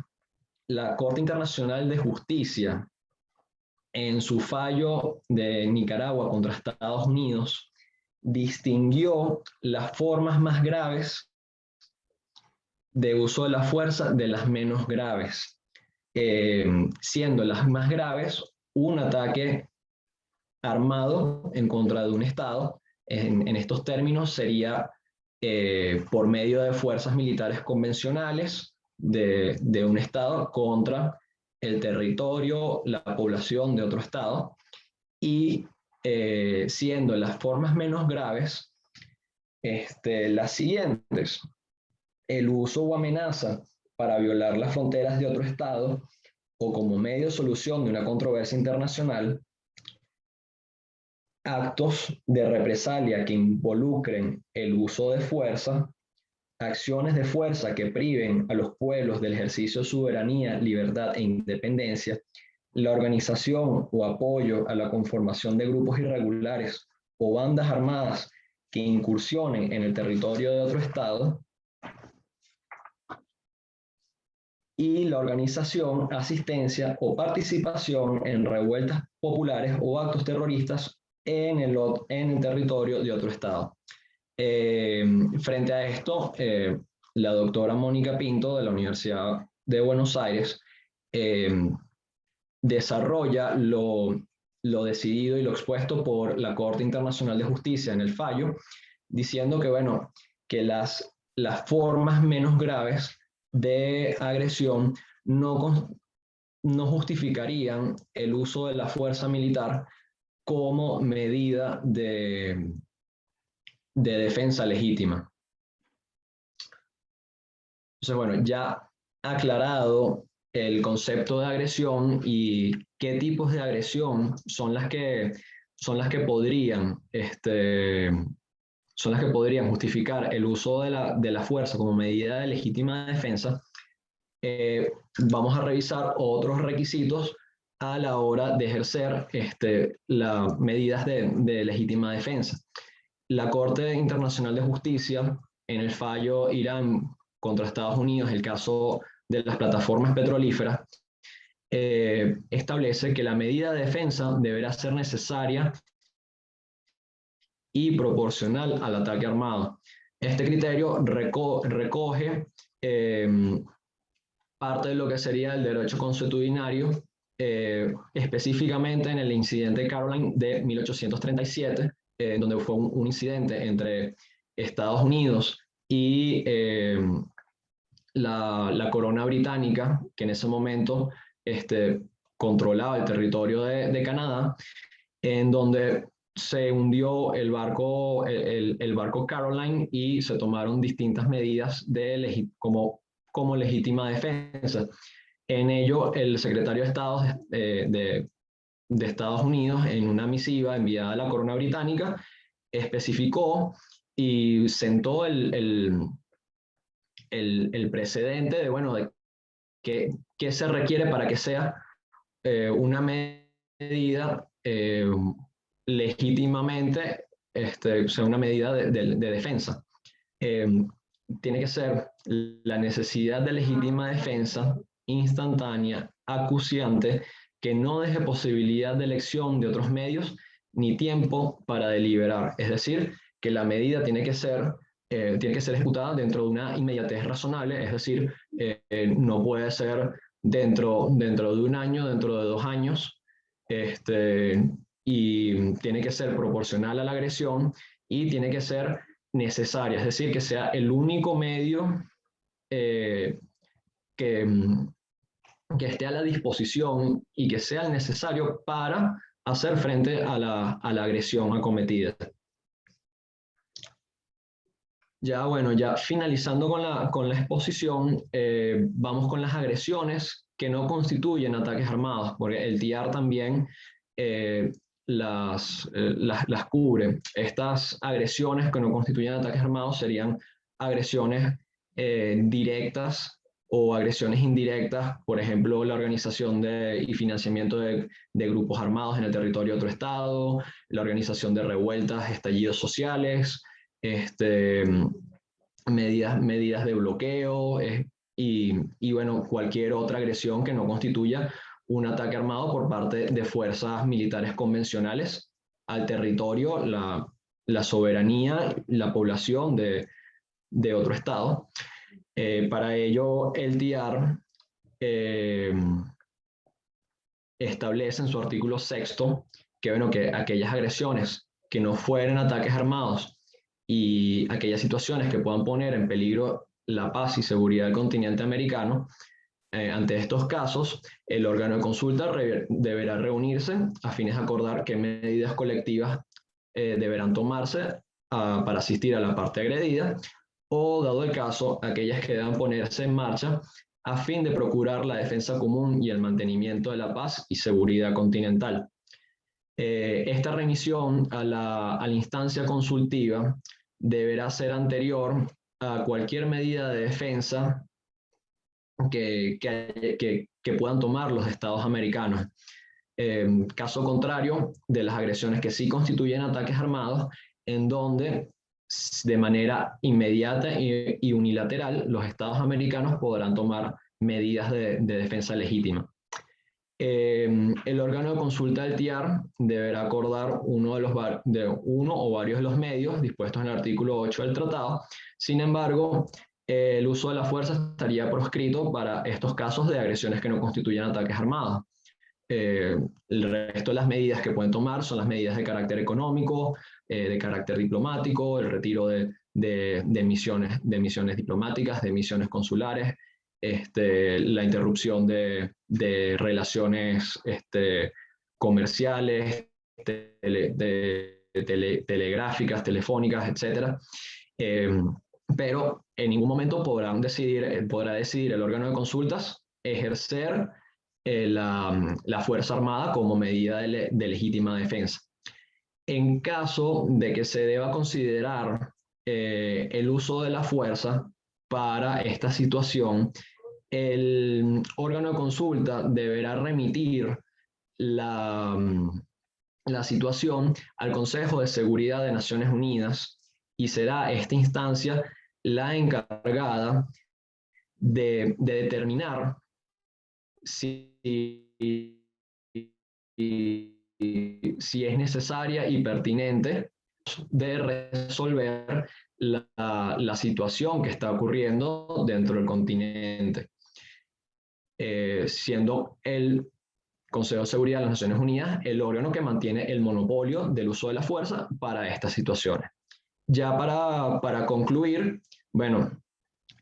la Corte Internacional de Justicia, en su fallo de Nicaragua contra Estados Unidos, distinguió las formas más graves de uso de la fuerza de las menos graves. siendo las más graves un ataque armado en contra de un Estado. En estos términos sería por medio de fuerzas militares convencionales de un Estado contra el territorio, la población de otro Estado, y siendo las formas menos graves las siguientes: el uso o amenaza para violar las fronteras de otro Estado o como medio de solución de una controversia internacional, actos de represalia que involucren el uso de fuerza, acciones de fuerza que priven a los pueblos del ejercicio de soberanía, libertad e independencia, la organización o apoyo a la conformación de grupos irregulares o bandas armadas que incursionen en el territorio de otro Estado, y la organización, asistencia o participación en revueltas populares o actos terroristas en el territorio de otro Estado. Frente a esto, la doctora Mónica Pinto de la Universidad de Buenos Aires desarrolla lo decidido y lo expuesto por la Corte Internacional de Justicia en el fallo, diciendo que, bueno, que las formas menos graves de agresión no justificarían el uso de la fuerza militar como medida de defensa legítima. Entonces, bueno, ya aclarado el concepto de agresión y qué tipos de agresión son las que podrían justificar el uso de la fuerza como medida de legítima defensa, vamos a revisar otros requisitos a la hora de ejercer las medidas de legítima defensa. La Corte Internacional de Justicia, en el fallo Irán contra Estados Unidos, el caso de las plataformas petrolíferas, establece que la medida de defensa deberá ser necesaria y proporcional al ataque armado. Este criterio recoge parte de lo que sería el derecho consuetudinario, específicamente en el incidente Caroline de 1837, donde fue un incidente entre Estados Unidos y la corona británica, que en ese momento controlaba el territorio de Canadá, en donde se hundió el barco Caroline y se tomaron distintas medidas como legítima defensa. En ello, el secretario de Estado de Estados Unidos, en una misiva enviada a la corona británica, especificó y sentó el precedente de, bueno, de qué se requiere para que sea una medida legítimamente, sea una medida de defensa. Tiene que ser la necesidad de legítima defensa instantánea, acuciante, que no deje posibilidad de elección de otros medios ni tiempo para deliberar. Es decir, que la medida tiene que ser ejecutada dentro de una inmediatez razonable, es decir, no puede ser dentro de un año, dentro de 2 años, y tiene que ser proporcional a la agresión y tiene que ser necesaria, es decir, que sea el único medio que esté a la disposición y que sea el necesario para hacer frente a la agresión acometida. Ya, bueno, ya finalizando con la exposición, vamos con las agresiones que no constituyen ataques armados, porque el TIAR también las cubre. Estas agresiones que no constituyen ataques armados serían agresiones directas o agresiones indirectas, por ejemplo, la organización y financiamiento de grupos armados en el territorio de otro Estado, la organización de revueltas, estallidos sociales, medidas de bloqueo y bueno, cualquier otra agresión que no constituya un ataque armado por parte de fuerzas militares convencionales al territorio, la soberanía, la población de otro Estado. Para ello, el TIAR establece en su artículo 6º que, bueno, que aquellas agresiones que no fueren ataques armados y aquellas situaciones que puedan poner en peligro la paz y seguridad del continente americano, ante estos casos, el órgano de consulta deberá reunirse a fines de acordar qué medidas colectivas deberán tomarse para asistir a la parte agredida, o, dado el caso, aquellas que deban ponerse en marcha a fin de procurar la defensa común y el mantenimiento de la paz y seguridad continental. Esta remisión a la instancia consultiva deberá ser anterior a cualquier medida de defensa que puedan tomar los estados americanos. Caso contrario de las agresiones que sí constituyen ataques armados, en donde de manera inmediata y unilateral los estados americanos podrán tomar medidas de defensa legítima. El órgano de consulta del TIAR deberá acordar uno o varios de los medios dispuestos en el artículo 8 del tratado. Sin embargo, el uso de la fuerza estaría proscrito para estos casos de agresiones que no constituyen ataques armados. El resto de las medidas que pueden tomar son las medidas de carácter económico, de carácter diplomático, el retiro de misiones diplomáticas, de misiones consulares, la interrupción de relaciones comerciales, telegráficas, telefónicas, etc. Pero en ningún momento podrá decidir el órgano de consultas ejercer la Fuerza Armada como medida de legítima defensa. En caso de que se deba considerar el uso de la fuerza para esta situación, el órgano de consulta deberá remitir la situación al Consejo de Seguridad de Naciones Unidas, y será esta instancia la encargada de determinar si es necesaria y pertinente de resolver la situación que está ocurriendo dentro del continente, siendo el Consejo de Seguridad de las Naciones Unidas el órgano que mantiene el monopolio del uso de la fuerza para estas situaciones. Ya para concluir, bueno,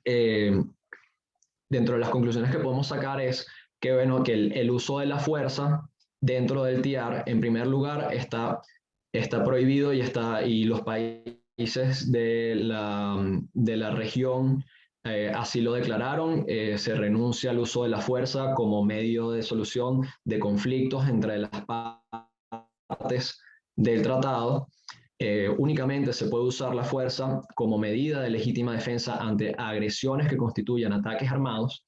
dentro de las conclusiones que podemos sacar es que, bueno, que el uso de la fuerza dentro del TIAR, en primer lugar, está prohibido y los países de la región así lo declararon. Se renuncia al uso de la fuerza como medio de solución de conflictos entre las partes del tratado. Únicamente se puede usar la fuerza como medida de legítima defensa ante agresiones que constituyan ataques armados,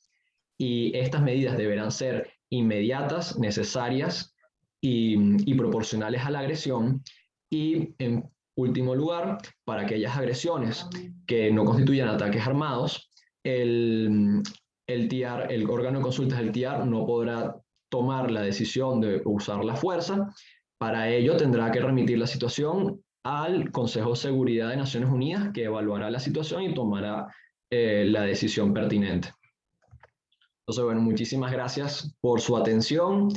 y estas medidas deberán ser inmediatas, necesarias y proporcionales a la agresión. Y en último lugar, para aquellas agresiones que no constituyan ataques armados, el TIAR, el órgano de consultas del TIAR, no podrá tomar la decisión de usar la fuerza. Para ello tendrá que remitir la situación al Consejo de Seguridad de Naciones Unidas, que evaluará la situación y tomará la decisión pertinente. Entonces, bueno, muchísimas gracias por su atención.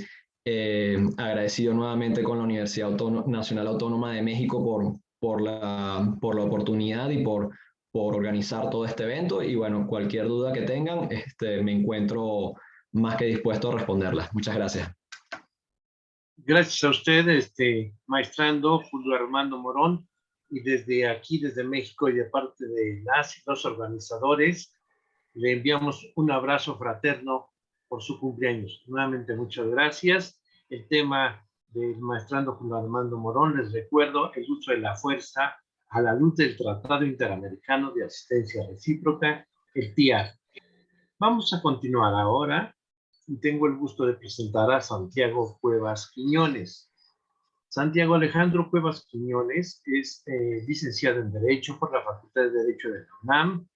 Agradecido nuevamente con la Universidad Nacional Autónoma de México por la oportunidad y por organizar todo este evento. Y bueno, cualquier duda que tengan, me encuentro más que dispuesto a responderlas. Muchas gracias. Gracias a usted, maestrando Julio Armando Morón, y desde aquí, desde México y de parte de las y los organizadores, le enviamos un abrazo fraterno por su cumpleaños. Nuevamente, muchas gracias. El tema del maestrando Julio Armando Morón, les recuerdo, el uso de la fuerza a la luz del Tratado Interamericano de Asistencia Recíproca, el TIAR. Vamos a continuar ahora. Tengo el gusto de presentar a Santiago Cuevas Quiñones. Santiago Alejandro Cuevas Quiñones es licenciado en Derecho por la Facultad de Derecho de la UNAM,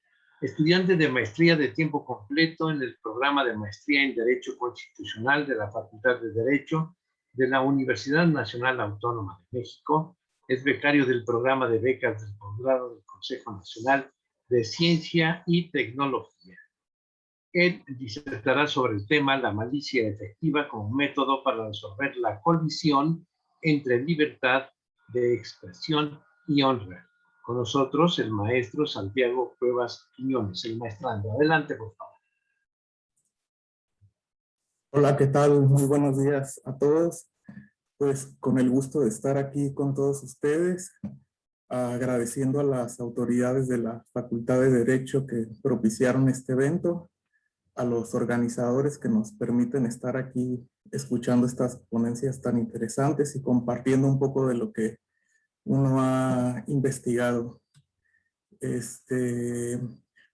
estudiante de maestría de tiempo completo en el programa de maestría en Derecho Constitucional de la Facultad de Derecho de la Universidad Nacional Autónoma de México. Es becario del programa de becas del posgrado del Consejo Nacional de Ciencia y Tecnología. Él disertará sobre el tema la malicia efectiva como método para resolver la colisión entre libertad de expresión y honra. Con nosotros el maestro Santiago Cuevas Quiñones, el maestrando. Adelante, por favor. Hola, ¿qué tal? Muy buenos días a todos. Pues con el gusto de estar aquí con todos ustedes, agradeciendo a las autoridades de la Facultad de Derecho que propiciaron este evento, a los organizadores que nos permiten estar aquí escuchando estas ponencias tan interesantes y compartiendo un poco de lo que uno ha investigado.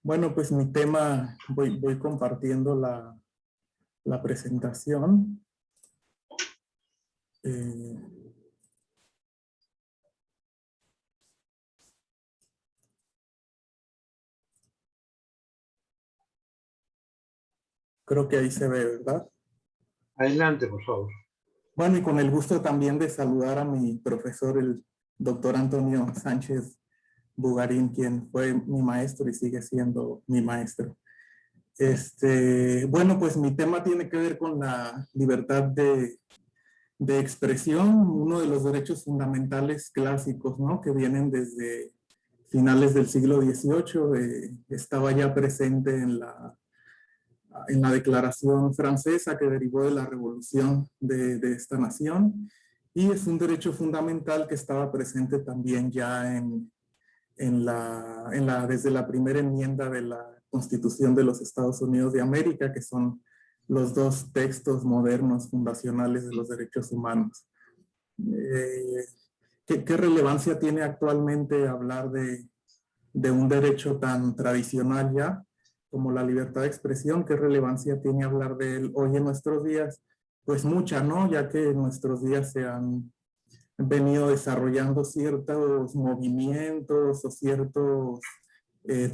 Bueno, pues mi tema, voy compartiendo la presentación. Creo que ahí se ve, ¿verdad? Adelante, por favor. Bueno, y con el gusto también de saludar a mi profesor, el doctor Antonio Sánchez Bugarín, quien fue mi maestro y sigue siendo mi maestro. Bueno, pues mi tema tiene que ver con la libertad de expresión, uno de los derechos fundamentales clásicos, ¿no? Que vienen desde finales del siglo XVIII, estaba ya presente en la Declaración Francesa que derivó de la revolución de esta nación, y es un derecho fundamental que estaba presente también ya desde la primera enmienda de la Constitución de los Estados Unidos de América, que son los dos textos modernos fundacionales de los derechos humanos. ¿Qué relevancia tiene actualmente hablar de un derecho tan tradicional ya como la libertad de expresión? ¿Qué relevancia tiene hablar de él hoy en nuestros días? Pues mucha, ¿no? Ya que en nuestros días se han venido desarrollando ciertos movimientos o ciertos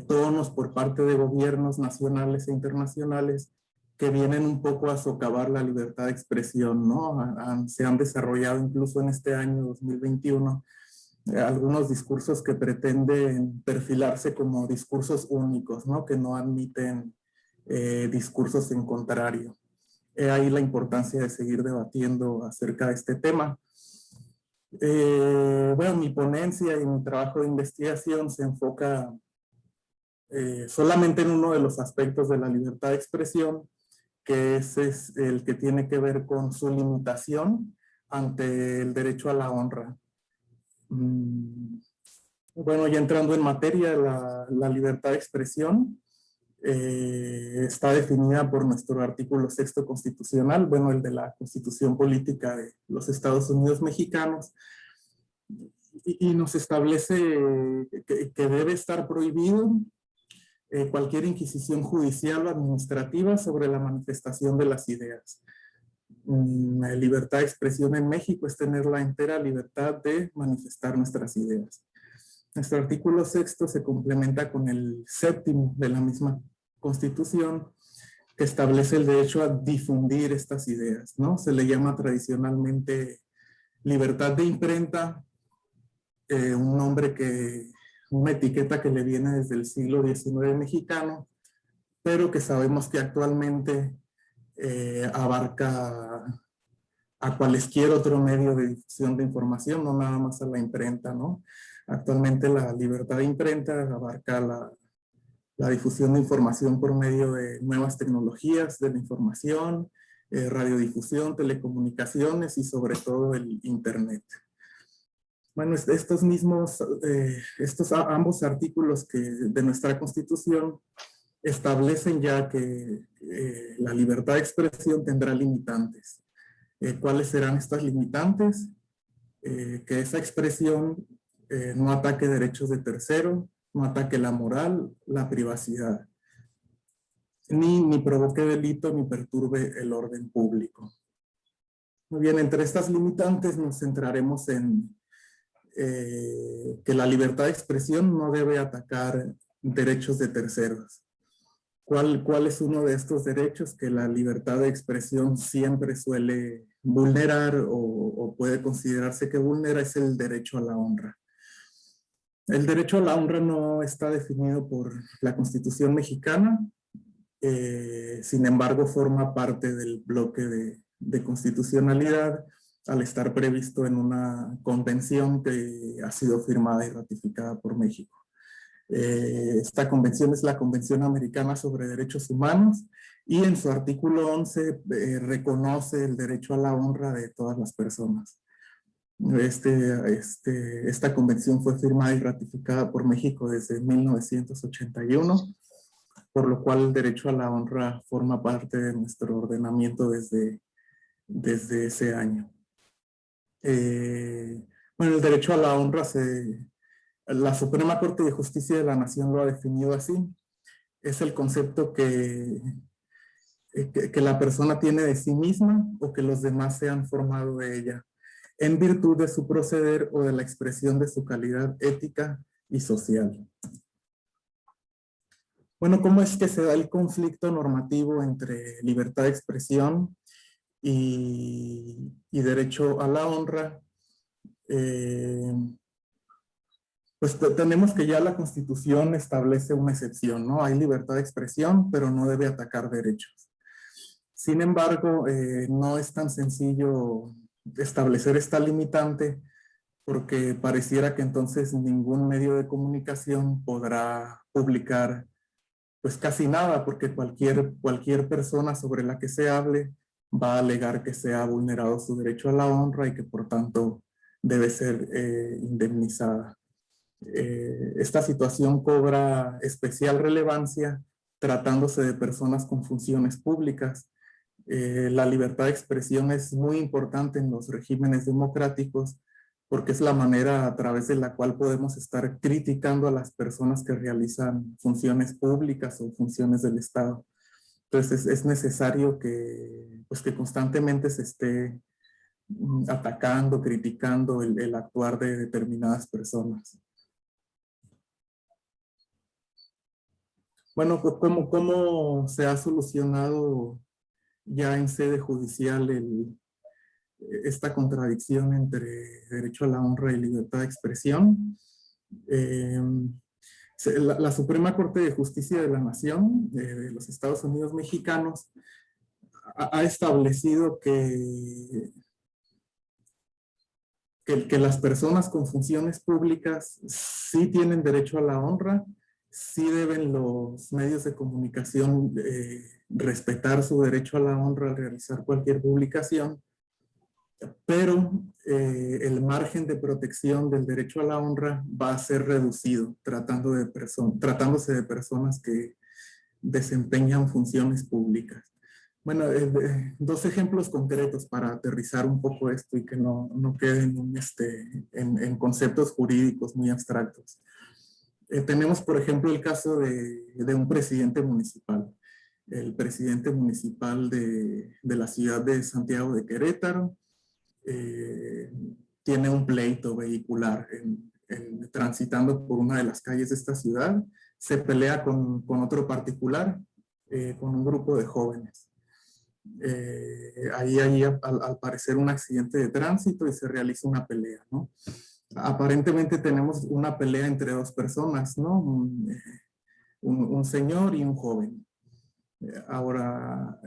tonos por parte de gobiernos nacionales e internacionales que vienen un poco a socavar la libertad de expresión, ¿no? Se han desarrollado incluso en este año 2021 algunos discursos que pretenden perfilarse como discursos únicos, ¿no? Que no admiten discursos en contrario. Ahí la importancia de seguir debatiendo acerca de este tema. Bueno, mi ponencia y mi trabajo de investigación se enfoca solamente en uno de los aspectos de la libertad de expresión, que es el que tiene que ver con su limitación ante el derecho a la honra. Bueno, ya entrando en materia, la libertad de expresión está definida por nuestro artículo 6º constitucional, bueno, el de la Constitución Política de los Estados Unidos Mexicanos, y nos establece que debe estar prohibido cualquier inquisición judicial o administrativa sobre la manifestación de las ideas. La libertad de expresión en México es tener la entera libertad de manifestar nuestras ideas. Nuestro artículo 6º se complementa con el 7º de la misma Constitución, que establece el derecho a difundir estas ideas, ¿no? Se le llama tradicionalmente libertad de imprenta, una etiqueta que le viene desde el siglo XIX mexicano, pero que sabemos que actualmente abarca a cualquier otro medio de difusión de información, no nada más a la imprenta, ¿no? Actualmente la libertad de imprenta abarca la difusión de información por medio de nuevas tecnologías de la información, radiodifusión, telecomunicaciones y sobre todo el Internet. Bueno, ambos artículos de nuestra Constitución establecen ya que la libertad de expresión tendrá limitantes. ¿Cuáles serán estas limitantes? Que esa expresión no ataque derechos de tercero, no ataque la moral, la privacidad, ni provoque delito, ni perturbe el orden público. Muy bien, entre estas limitantes nos centraremos en que la libertad de expresión no debe atacar derechos de terceros. ¿Cuál es uno de estos derechos que la libertad de expresión siempre suele vulnerar o puede considerarse que vulnera? Es el derecho a la honra. El derecho a la honra no está definido por la Constitución mexicana, Sin embargo, forma parte del bloque de constitucionalidad al estar previsto en una convención que ha sido firmada y ratificada por México. Esta convención es la Convención Americana sobre Derechos Humanos y en su artículo 11 reconoce el derecho a la honra de todas las personas. Esta convención fue firmada y ratificada por México desde 1981, por lo cual el derecho a la honra forma parte de nuestro ordenamiento desde ese año. Bueno, el derecho a la honra la Suprema Corte de Justicia de la Nación lo ha definido así. Es el concepto que la persona tiene de sí misma o que los demás se han formado de ella, en virtud de su proceder o de la expresión de su calidad ética y social. Bueno, ¿cómo es que se da el conflicto normativo entre libertad de expresión y derecho a la honra? Pues tenemos que ya la Constitución establece una excepción, ¿no? Hay libertad de expresión, pero no debe atacar derechos. Sin embargo, no es tan sencillo establecer esta limitante porque pareciera que entonces ningún medio de comunicación podrá publicar pues casi nada, porque cualquier persona sobre la que se hable va a alegar que se ha vulnerado su derecho a la honra y que por tanto debe ser indemnizada. Esta situación cobra especial relevancia tratándose de personas con funciones públicas. La libertad de expresión es muy importante en los regímenes democráticos porque es la manera a través de la cual podemos estar criticando a las personas que realizan funciones públicas o funciones del Estado. Entonces es necesario que constantemente se esté atacando, criticando el actuar de determinadas personas. Bueno, ¿cómo se ha solucionado ya en sede judicial esta contradicción entre derecho a la honra y libertad de expresión? La Suprema Corte de Justicia de la Nación de los Estados Unidos mexicanos ha establecido que las personas con funciones públicas sí tienen derecho a la honra, sí deben los medios de comunicación respetar su derecho a la honra al realizar cualquier publicación, pero el margen de protección del derecho a la honra va a ser reducido tratándose de personas que desempeñan funciones públicas. Bueno, dos ejemplos concretos para aterrizar un poco esto y que no queden en conceptos jurídicos muy abstractos. Tenemos, por ejemplo, el caso de un presidente municipal. El presidente municipal de la ciudad de Santiago de Querétaro tiene un pleito vehicular transitando por una de las calles de esta ciudad. Se pelea con otro particular, con un grupo de jóvenes. Ahí al parecer un accidente de tránsito y se realiza una pelea, ¿no? Aparentemente tenemos una pelea entre dos personas, ¿no? Un señor y un joven. Ahora,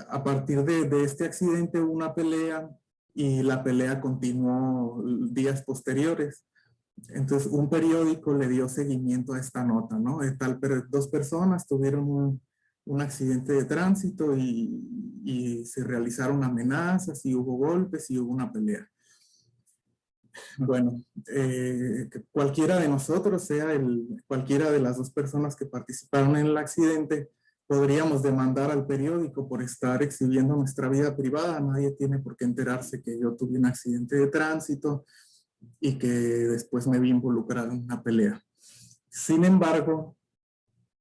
a partir de este accidente hubo una pelea y la pelea continuó días posteriores. Entonces un periódico le dio seguimiento a esta nota, ¿no? Dos personas tuvieron un accidente de tránsito y se realizaron amenazas y hubo golpes y hubo una pelea. Bueno, cualquiera de nosotros, cualquiera de las dos personas que participaron en el accidente, podríamos demandar al periódico por estar exhibiendo nuestra vida privada. Nadie tiene por qué enterarse que yo tuve un accidente de tránsito y que después me vi involucrado en una pelea. Sin embargo,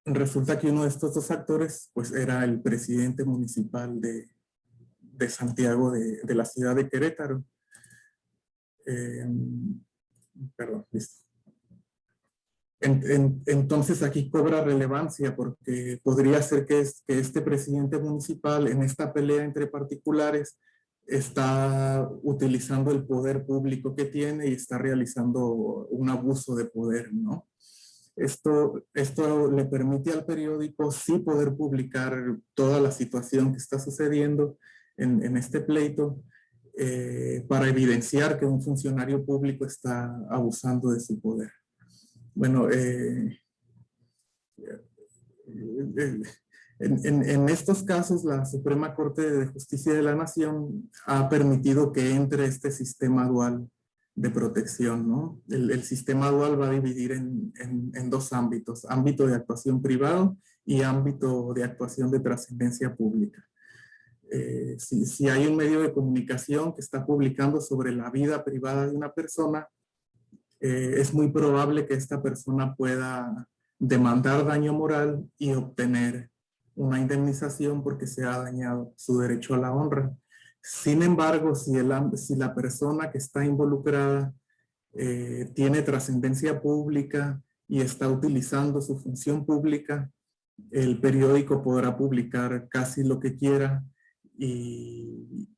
resulta que uno de estos dos actores pues era el presidente municipal de Santiago, de la ciudad de Querétaro. Perdón, listo. Entonces aquí cobra relevancia porque podría ser que este presidente municipal en esta pelea entre particulares está utilizando el poder público que tiene y está realizando un abuso de poder, ¿no? Esto le permite al periódico sí poder publicar toda la situación que está sucediendo en este pleito, para evidenciar que un funcionario público está abusando de su poder. Bueno, en estos casos, la Suprema Corte de Justicia de la Nación ha permitido que entre este sistema dual de protección, ¿no? El sistema dual va a dividir en dos ámbitos: ámbito de actuación privado y ámbito de actuación de trascendencia pública. Si hay un medio de comunicación que está publicando sobre la vida privada de una persona, es muy probable que esta persona pueda demandar daño moral y obtener una indemnización porque se ha dañado su derecho a la honra. Sin embargo, si la persona que está involucrada tiene trascendencia pública y está utilizando su función pública, el periódico podrá publicar casi lo que quiera y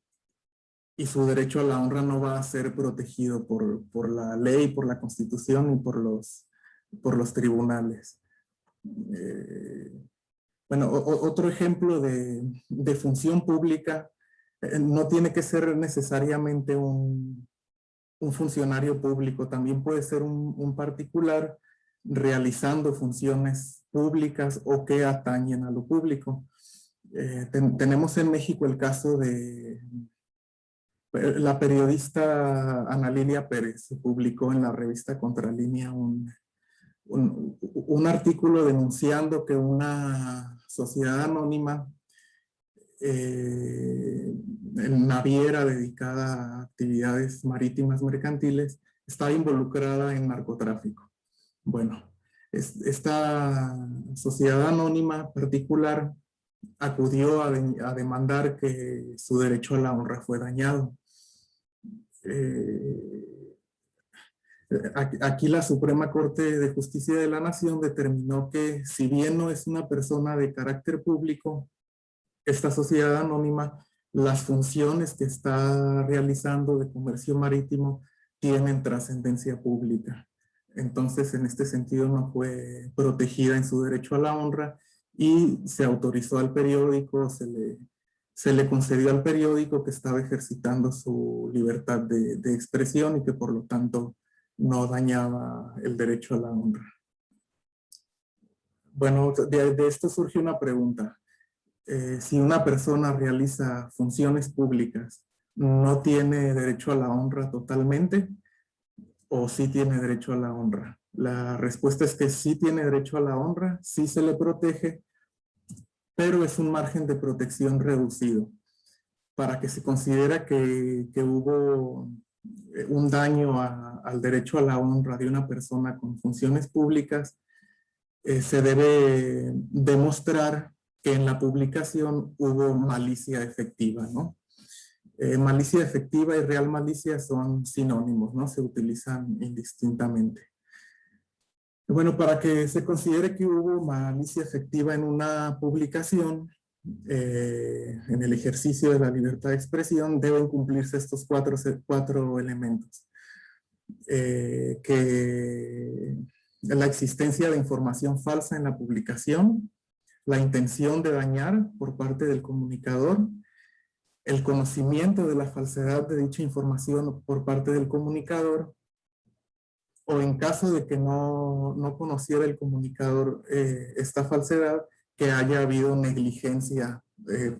su derecho a la honra no va a ser protegido por la ley, por la Constitución y por los tribunales. Bueno, otro ejemplo de función pública no tiene que ser necesariamente un funcionario público, también puede ser un particular realizando funciones públicas o que atañen a lo público. Tenemos en México el caso de la periodista Ana Lilia Pérez. Se publicó en la revista Contralínea un artículo denunciando que una sociedad anónima naviera dedicada a actividades marítimas mercantiles estaba involucrada en narcotráfico. Bueno, esta sociedad anónima particular acudió a demandar que su derecho a la honra fue dañado. Aquí la Suprema Corte de Justicia de la Nación determinó que, si bien no es una persona de carácter público, esta sociedad anónima, las funciones que está realizando de comercio marítimo tienen trascendencia pública. Entonces, en este sentido, no fue protegida en su derecho a la honra y se autorizó al periódico, se le concedió al periódico que estaba ejercitando su libertad de expresión y que por lo tanto no dañaba el derecho a la honra. Bueno, de esto surge una pregunta. Si una persona realiza funciones públicas, ¿no tiene derecho a la honra totalmente o sí tiene derecho a la honra? La respuesta es que sí tiene derecho a la honra, sí se le protege, pero es un margen de protección reducido. Para que se considere que hubo un daño al derecho a la honra de una persona con funciones públicas, se debe demostrar que en la publicación hubo malicia efectiva, ¿no? Malicia efectiva y real malicia son sinónimos, ¿no? Se utilizan indistintamente. Bueno, para que se considere que hubo malicia efectiva en una publicación, en el ejercicio de la libertad de expresión, deben cumplirse estos cuatro elementos. Que la existencia de información falsa en la publicación, la intención de dañar por parte del comunicador, el conocimiento de la falsedad de dicha información por parte del comunicador, o en caso de que no conociera el comunicador esta falsedad, que haya habido negligencia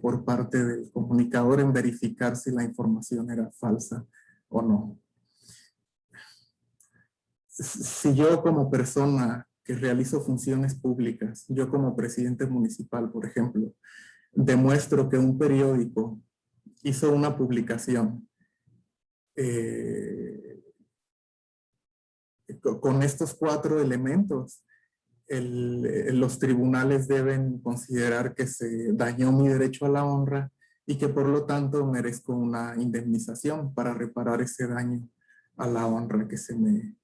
por parte del comunicador en verificar si la información era falsa o no. Si yo, como persona que realizo funciones públicas, yo como presidente municipal, por ejemplo, demuestro que un periódico hizo una publicación con estos cuatro elementos, los tribunales deben considerar que se dañó mi derecho a la honra y que por lo tanto merezco una indemnización para reparar ese daño a la honra que se me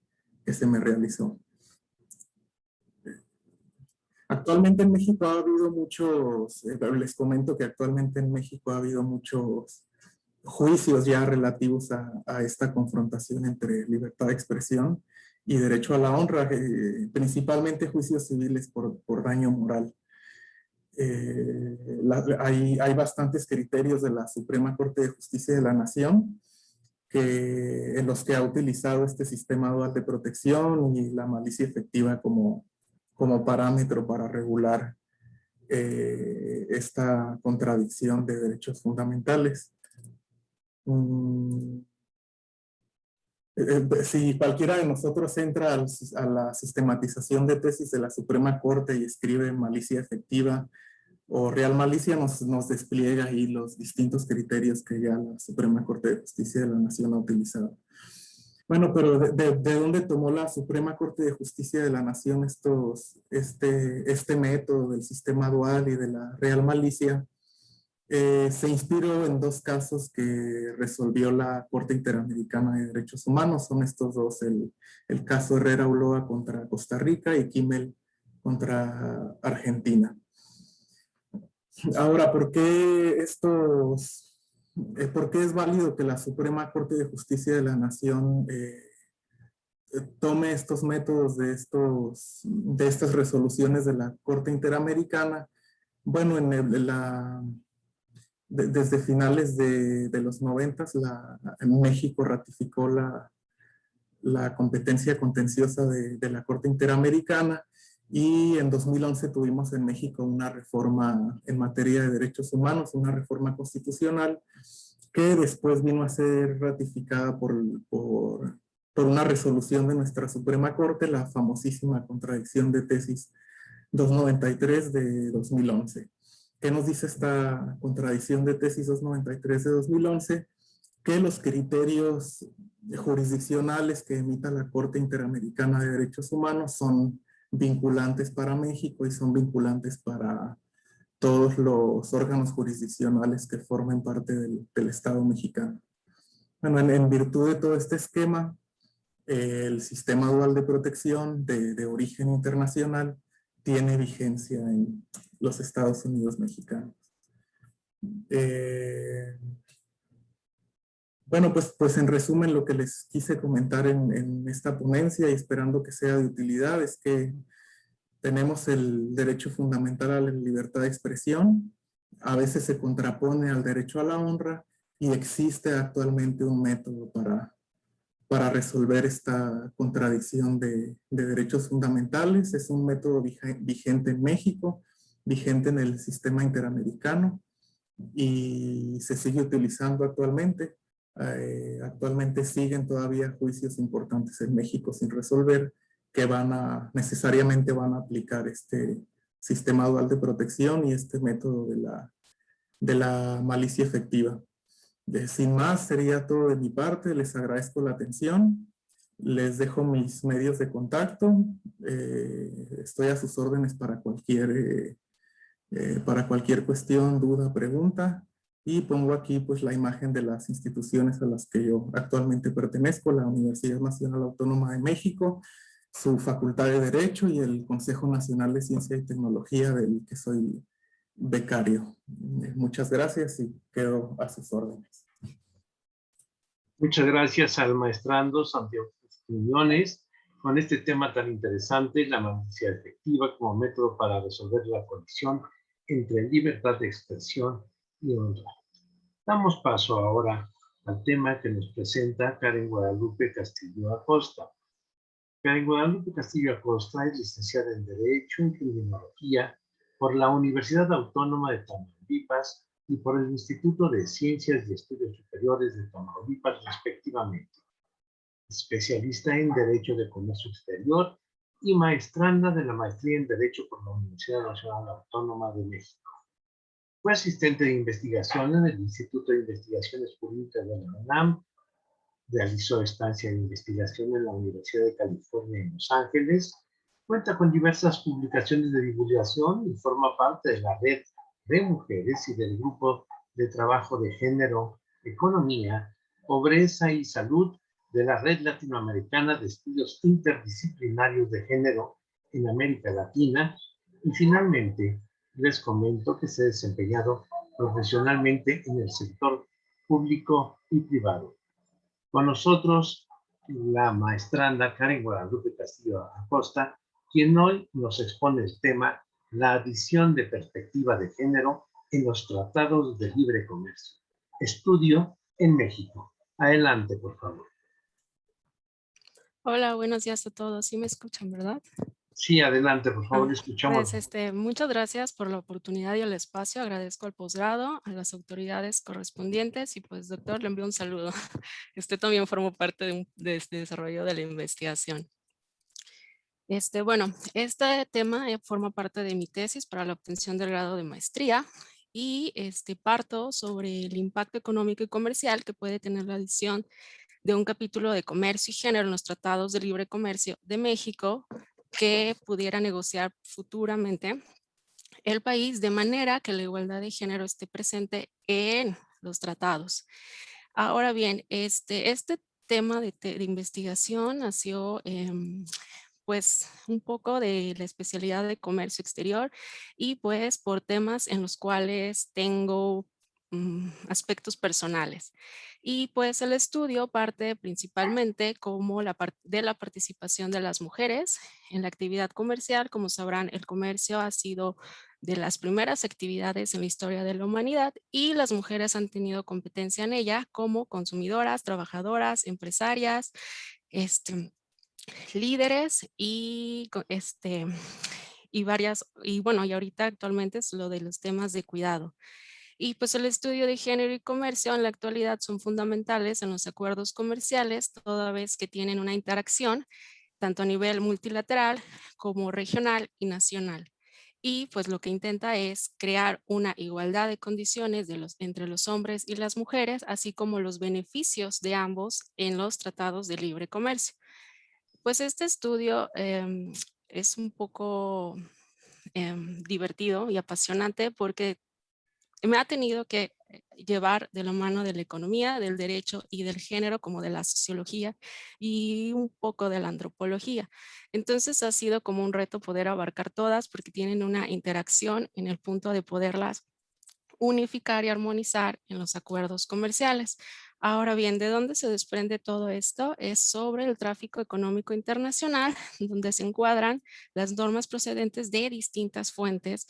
realizó. Actualmente en México ha habido muchos, les comento que actualmente en México ha habido muchos juicios ya relativos a esta confrontación entre libertad de expresión y derecho a la honra, principalmente juicios civiles por daño moral. Hay bastantes criterios de la Suprema Corte de Justicia de la Nación en los que ha utilizado este sistema dual de protección y la malicia efectiva como parámetro para regular esta contradicción de derechos fundamentales. Si cualquiera de nosotros entra a la sistematización de tesis de la Suprema Corte y escribe malicia efectiva o real malicia, nos despliega ahí los distintos criterios que ya la Suprema Corte de Justicia de la Nación ha utilizado. Bueno, pero ¿de dónde tomó la Suprema Corte de Justicia de la Nación este método del sistema dual y de la real malicia? Se inspiró en dos casos que resolvió la Corte Interamericana de Derechos Humanos. Son estos dos, el caso Herrera Ulloa contra Costa Rica y Kimmel contra Argentina. Ahora, ¿por qué es válido que la Suprema Corte de Justicia de la Nación tome estos métodos de estas resoluciones de la Corte Interamericana? Bueno, desde finales de los 90s, México ratificó la competencia contenciosa de la Corte Interamericana, y en 2011 tuvimos en México una reforma en materia de derechos humanos, una reforma constitucional, que después vino a ser ratificada por una resolución de nuestra Suprema Corte, la famosísima contradicción de tesis 293 de 2011. ¿Qué nos dice esta contradicción de tesis 293 de 2011? Que los criterios jurisdiccionales que emita la Corte Interamericana de Derechos Humanos son vinculantes para México y son vinculantes para todos los órganos jurisdiccionales que formen parte del Estado mexicano. Bueno, en virtud de todo este esquema, el sistema dual de protección de origen internacional tiene vigencia en los Estados Unidos mexicanos. Bueno, pues en resumen, lo que les quise comentar en esta ponencia, y esperando que sea de utilidad, es que tenemos el derecho fundamental a la libertad de expresión, a veces se contrapone al derecho a la honra, y existe actualmente un método para resolver esta contradicción de derechos fundamentales. Es un método vigente en México, vigente en el sistema interamericano, y se sigue utilizando actualmente. Actualmente siguen todavía juicios importantes en México sin resolver, que necesariamente van a aplicar este sistema dual de protección y este método de la malicia efectiva. Sin más, sería todo de mi parte. Les agradezco la atención. Les dejo mis medios de contacto. Estoy a sus órdenes para cualquier cuestión, duda, pregunta. Y pongo aquí pues la imagen de las instituciones a las que yo actualmente pertenezco: la Universidad Nacional Autónoma de México, su Facultad de Derecho y el Consejo Nacional de Ciencia y Tecnología, del que soy becario. Muchas gracias y quedo a sus órdenes. Muchas gracias al maestrando Santiago Quiñones con este tema tan interesante, la malicia efectiva como método para resolver la colisión entre libertad de expresión y honra. Damos paso ahora al tema que nos presenta Karen Guadalupe Castillo Acosta. Karen Guadalupe Castillo Acosta es licenciada en Derecho y Criminología por la Universidad Autónoma de Tamaulipas y por el Instituto de Ciencias y Estudios Superiores de Tamaulipas, respectivamente. Especialista en Derecho de Comercio Exterior y maestranda de la Maestría en Derecho por la Universidad Nacional Autónoma de México. Fue asistente de investigación en el Instituto de Investigaciones Jurídicas de la UNAM. Realizó estancia de investigación en la Universidad de California en Los Ángeles. Cuenta con diversas publicaciones de divulgación y forma parte de la red de mujeres y del grupo de trabajo de género, economía, pobreza y salud de la Red Latinoamericana de Estudios Interdisciplinarios de Género en América Latina. Y finalmente, les comento que se ha desempeñado profesionalmente en el sector público y privado. Con nosotros, la maestranda Karen Guadalupe Castillo Acosta, quien hoy nos expone el tema la adición de perspectiva de género en los tratados de libre comercio. Estudio en México. Adelante, por favor. Hola, buenos días a todos. ¿Sí me escuchan, verdad? Sí, adelante, por favor, Ah, escuchamos. Pues muchas gracias por la oportunidad y el espacio. Agradezco al posgrado, a las autoridades correspondientes y pues doctor, le envío un saludo. Usted también formó parte de este desarrollo de la investigación. Bueno, este tema forma parte de mi tesis para la obtención del grado de maestría y parto sobre el impacto económico y comercial que puede tener la adición de un capítulo de comercio y género en los tratados de libre comercio de México que pudiera negociar futuramente el país de manera que la igualdad de género esté presente en los tratados. Ahora bien, este tema de investigación nació pues un poco de la especialidad de comercio exterior y pues por temas en los cuales tengo aspectos personales. Y pues el estudio parte principalmente como de la participación de las mujeres en la actividad comercial. Como sabrán, el comercio ha sido de las primeras actividades en la historia de la humanidad y las mujeres han tenido competencia en ella como consumidoras, trabajadoras, empresarias, líderes y varias, y bueno, y ahorita actualmente es lo de los temas de cuidado. Y pues el estudio de género y comercio en la actualidad son fundamentales en los acuerdos comerciales, toda vez que tienen una interacción tanto a nivel multilateral como regional y nacional. Y pues lo que intenta es crear una igualdad de condiciones entre los hombres y las mujeres, así como los beneficios de ambos en los tratados de libre comercio. Pues este estudio es un poco divertido y apasionante porque me ha tenido que llevar de la mano de la economía, del derecho y del género, como de la sociología y un poco de la antropología. Entonces ha sido como un reto poder abarcar todas porque tienen una interacción en el punto de poderlas unificar y armonizar en los acuerdos comerciales. Ahora bien, ¿de dónde se desprende todo esto? Es sobre el tráfico económico internacional, donde se encuadran las normas procedentes de distintas fuentes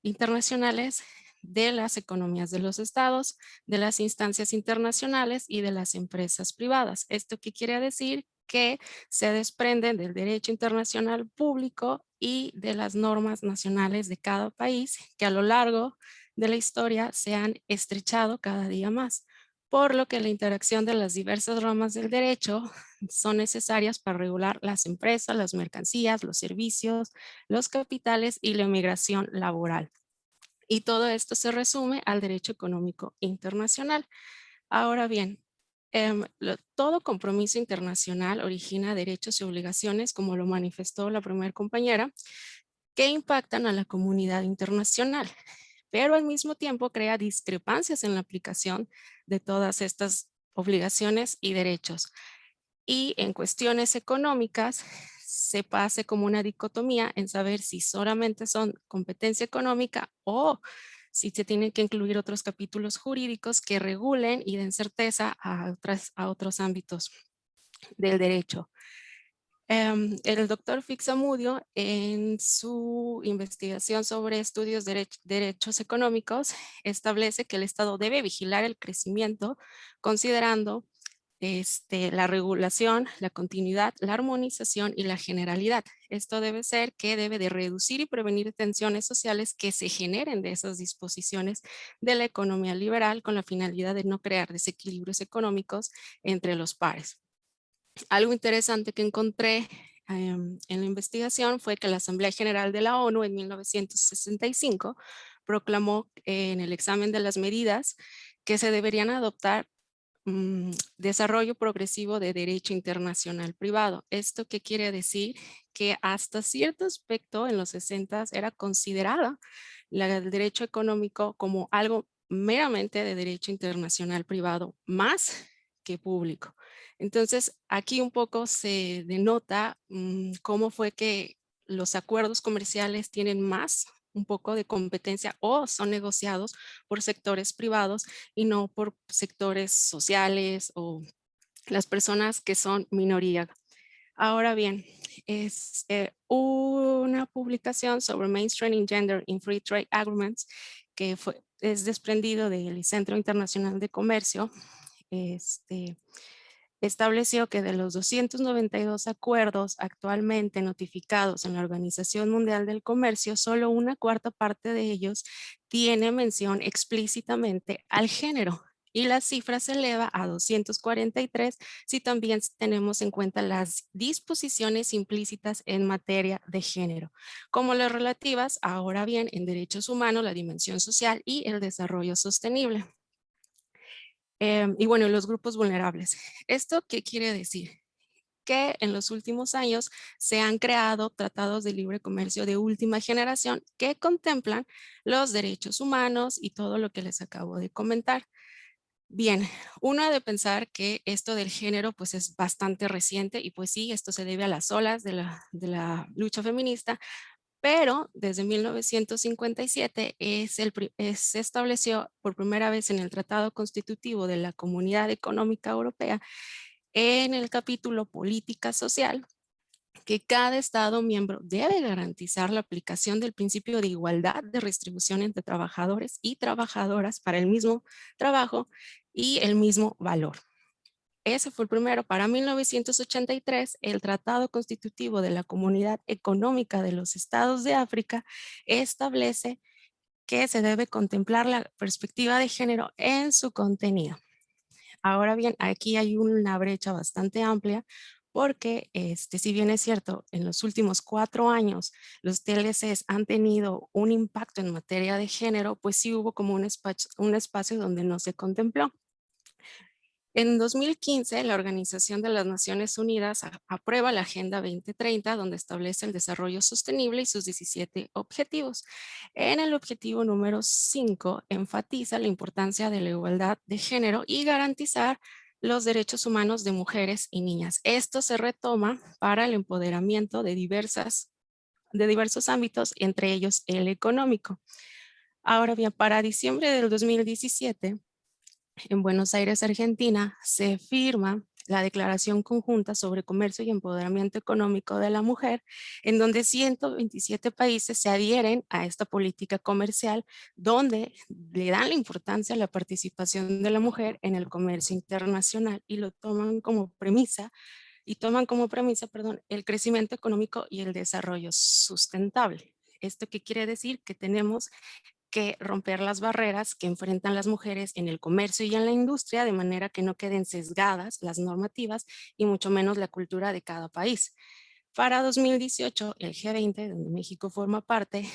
internacionales, de las economías de los estados, de las instancias internacionales y de las empresas privadas. ¿Esto qué quiere decir? Que se desprenden del derecho internacional público y de las normas nacionales de cada país que a lo largo de la historia se han estrechado cada día más, por lo que la interacción de las diversas ramas del derecho son necesarias para regular las empresas, las mercancías, los servicios, los capitales y la migración laboral. Y todo esto se resume al derecho económico internacional. Ahora bien, todo compromiso internacional origina derechos y obligaciones, como lo manifestó la primera compañera, que impactan a la comunidad internacional, pero al mismo tiempo crea discrepancias en la aplicación de todas estas obligaciones y derechos. Y en cuestiones económicas se pase como una dicotomía en saber si solamente son competencia económica o si se tienen que incluir otros capítulos jurídicos que regulen y den certeza a otros ámbitos del derecho. El doctor Fixamudio, en su investigación sobre estudios de derechos económicos, establece que el Estado debe vigilar el crecimiento considerando la regulación, la continuidad, la armonización y la generalidad. Esto debe ser que debe de reducir y prevenir tensiones sociales que se generen de esas disposiciones de la economía liberal con la finalidad de no crear desequilibrios económicos entre los pares. Algo interesante que encontré en la investigación fue que la Asamblea General de la ONU en 1965 proclamó en el examen de las medidas que se deberían adoptar desarrollo progresivo de derecho internacional privado. ¿Esto qué quiere decir? Que hasta cierto aspecto en los 60 era considerada el derecho económico como algo meramente de derecho internacional privado, más que público. Entonces, aquí un poco se denota cómo fue que los acuerdos comerciales tienen más un poco de competencia o son negociados por sectores privados y no por sectores sociales o las personas que son minoría. Ahora bien, es una publicación sobre Mainstreaming Gender in Free Trade Agreements que es desprendido del Centro Internacional de Comercio. Estableció que de los 292 acuerdos actualmente notificados en la Organización Mundial del Comercio, solo una cuarta parte de ellos tiene mención explícitamente al género. Y la cifra se eleva a 243 si también tenemos en cuenta las disposiciones implícitas en materia de género, como las relativas, ahora bien, en derechos humanos, la dimensión social y el desarrollo sostenible. Y bueno, los grupos vulnerables. ¿Esto qué quiere decir? Que en los últimos años se han creado tratados de libre comercio de última generación que contemplan los derechos humanos y todo lo que les acabo de comentar. Bien, uno ha de pensar que esto del género pues es bastante reciente y pues sí, esto se debe a las olas de la lucha feminista, pero desde 1957 se estableció por primera vez en el Tratado Constitutivo de la Comunidad Económica Europea, en el capítulo Política Social, que cada Estado miembro debe garantizar la aplicación del principio de igualdad de distribución entre trabajadores y trabajadoras para el mismo trabajo y el mismo valor. Ese fue el primero. Para 1983, el Tratado Constitutivo de la Comunidad Económica de los Estados de África establece que se debe contemplar la perspectiva de género en su contenido. Ahora bien, aquí hay una brecha bastante amplia porque si bien es cierto, en los últimos 4 años los TLCs han tenido un impacto en materia de género, pues sí hubo como un espacio donde no se contempló. En 2015, la Organización de las Naciones Unidas aprueba la Agenda 2030, donde establece el desarrollo sostenible y sus 17 objetivos. En el objetivo número 5, enfatiza la importancia de la igualdad de género y garantizar los derechos humanos de mujeres y niñas. Esto se retoma para el empoderamiento de diversos ámbitos, entre ellos el económico. Ahora bien, para diciembre del 2017, en Buenos Aires, Argentina, se firma la Declaración Conjunta sobre Comercio y Empoderamiento Económico de la Mujer, en donde 127 países se adhieren a esta política comercial, donde le dan la importancia a la participación de la mujer en el comercio internacional y lo toman como premisa, el crecimiento económico y el desarrollo sustentable. ¿Esto qué quiere decir? Que tenemos que romper las barreras que enfrentan las mujeres en el comercio y en la industria, de manera que no queden sesgadas las normativas y mucho menos la cultura de cada país. Para 2018, el G20, donde México forma parte,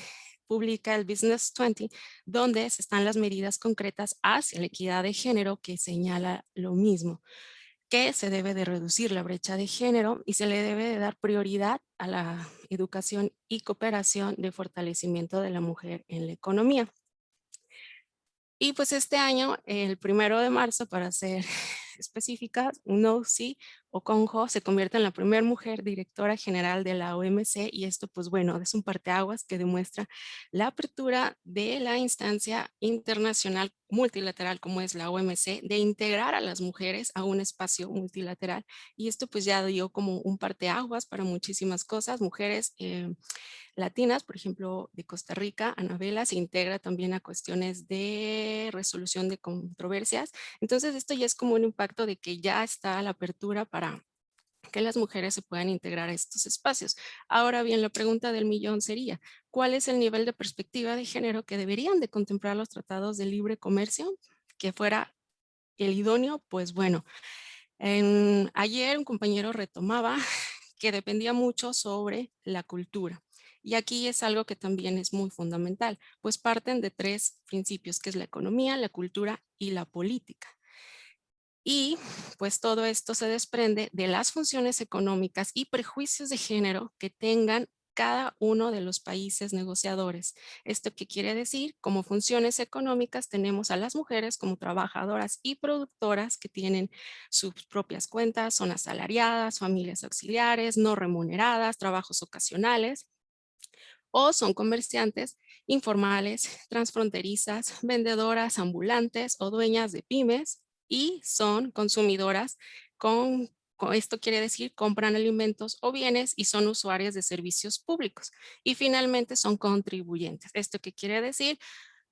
publica el Business 20, donde están las medidas concretas hacia la equidad de género, que señala lo mismo, que se debe de reducir la brecha de género y se le debe de dar prioridad a la educación y cooperación de fortalecimiento de la mujer en la economía. Y pues este año, el 1 de marzo, para ser específica, Unosi Okonjo se convierte en la primera mujer directora general de la OMC, y esto pues bueno, es un parteaguas que demuestra la apertura de la instancia internacional multilateral como es la OMC, de integrar a las mujeres a un espacio multilateral, y esto pues ya dio como un parteaguas para muchísimas cosas. Mujeres latinas, por ejemplo, de Costa Rica, Anabela se integra también a cuestiones de resolución de controversias. Entonces esto ya es como un impacto de que ya está la apertura para que las mujeres se puedan integrar a estos espacios. Ahora bien, la pregunta del millón sería, ¿cuál es el nivel de perspectiva de género que deberían de contemplar los tratados de libre comercio? Que fuera el idóneo, pues bueno, ayer un compañero retomaba que dependía mucho sobre la cultura. Y aquí es algo que también es muy fundamental, pues parten de 3 principios, que es la economía, la cultura y la política. Y pues todo esto se desprende de las funciones económicas y prejuicios de género que tengan cada uno de los países negociadores. ¿Esto qué quiere decir? Como funciones económicas tenemos a las mujeres como trabajadoras y productoras que tienen sus propias cuentas, son asalariadas, familias auxiliares, no remuneradas, trabajos ocasionales, o son comerciantes informales, transfronterizas, vendedoras ambulantes o dueñas de pymes, y son consumidoras esto quiere decir compran alimentos o bienes y son usuarias de servicios públicos. Y finalmente son contribuyentes. ¿Esto qué quiere decir?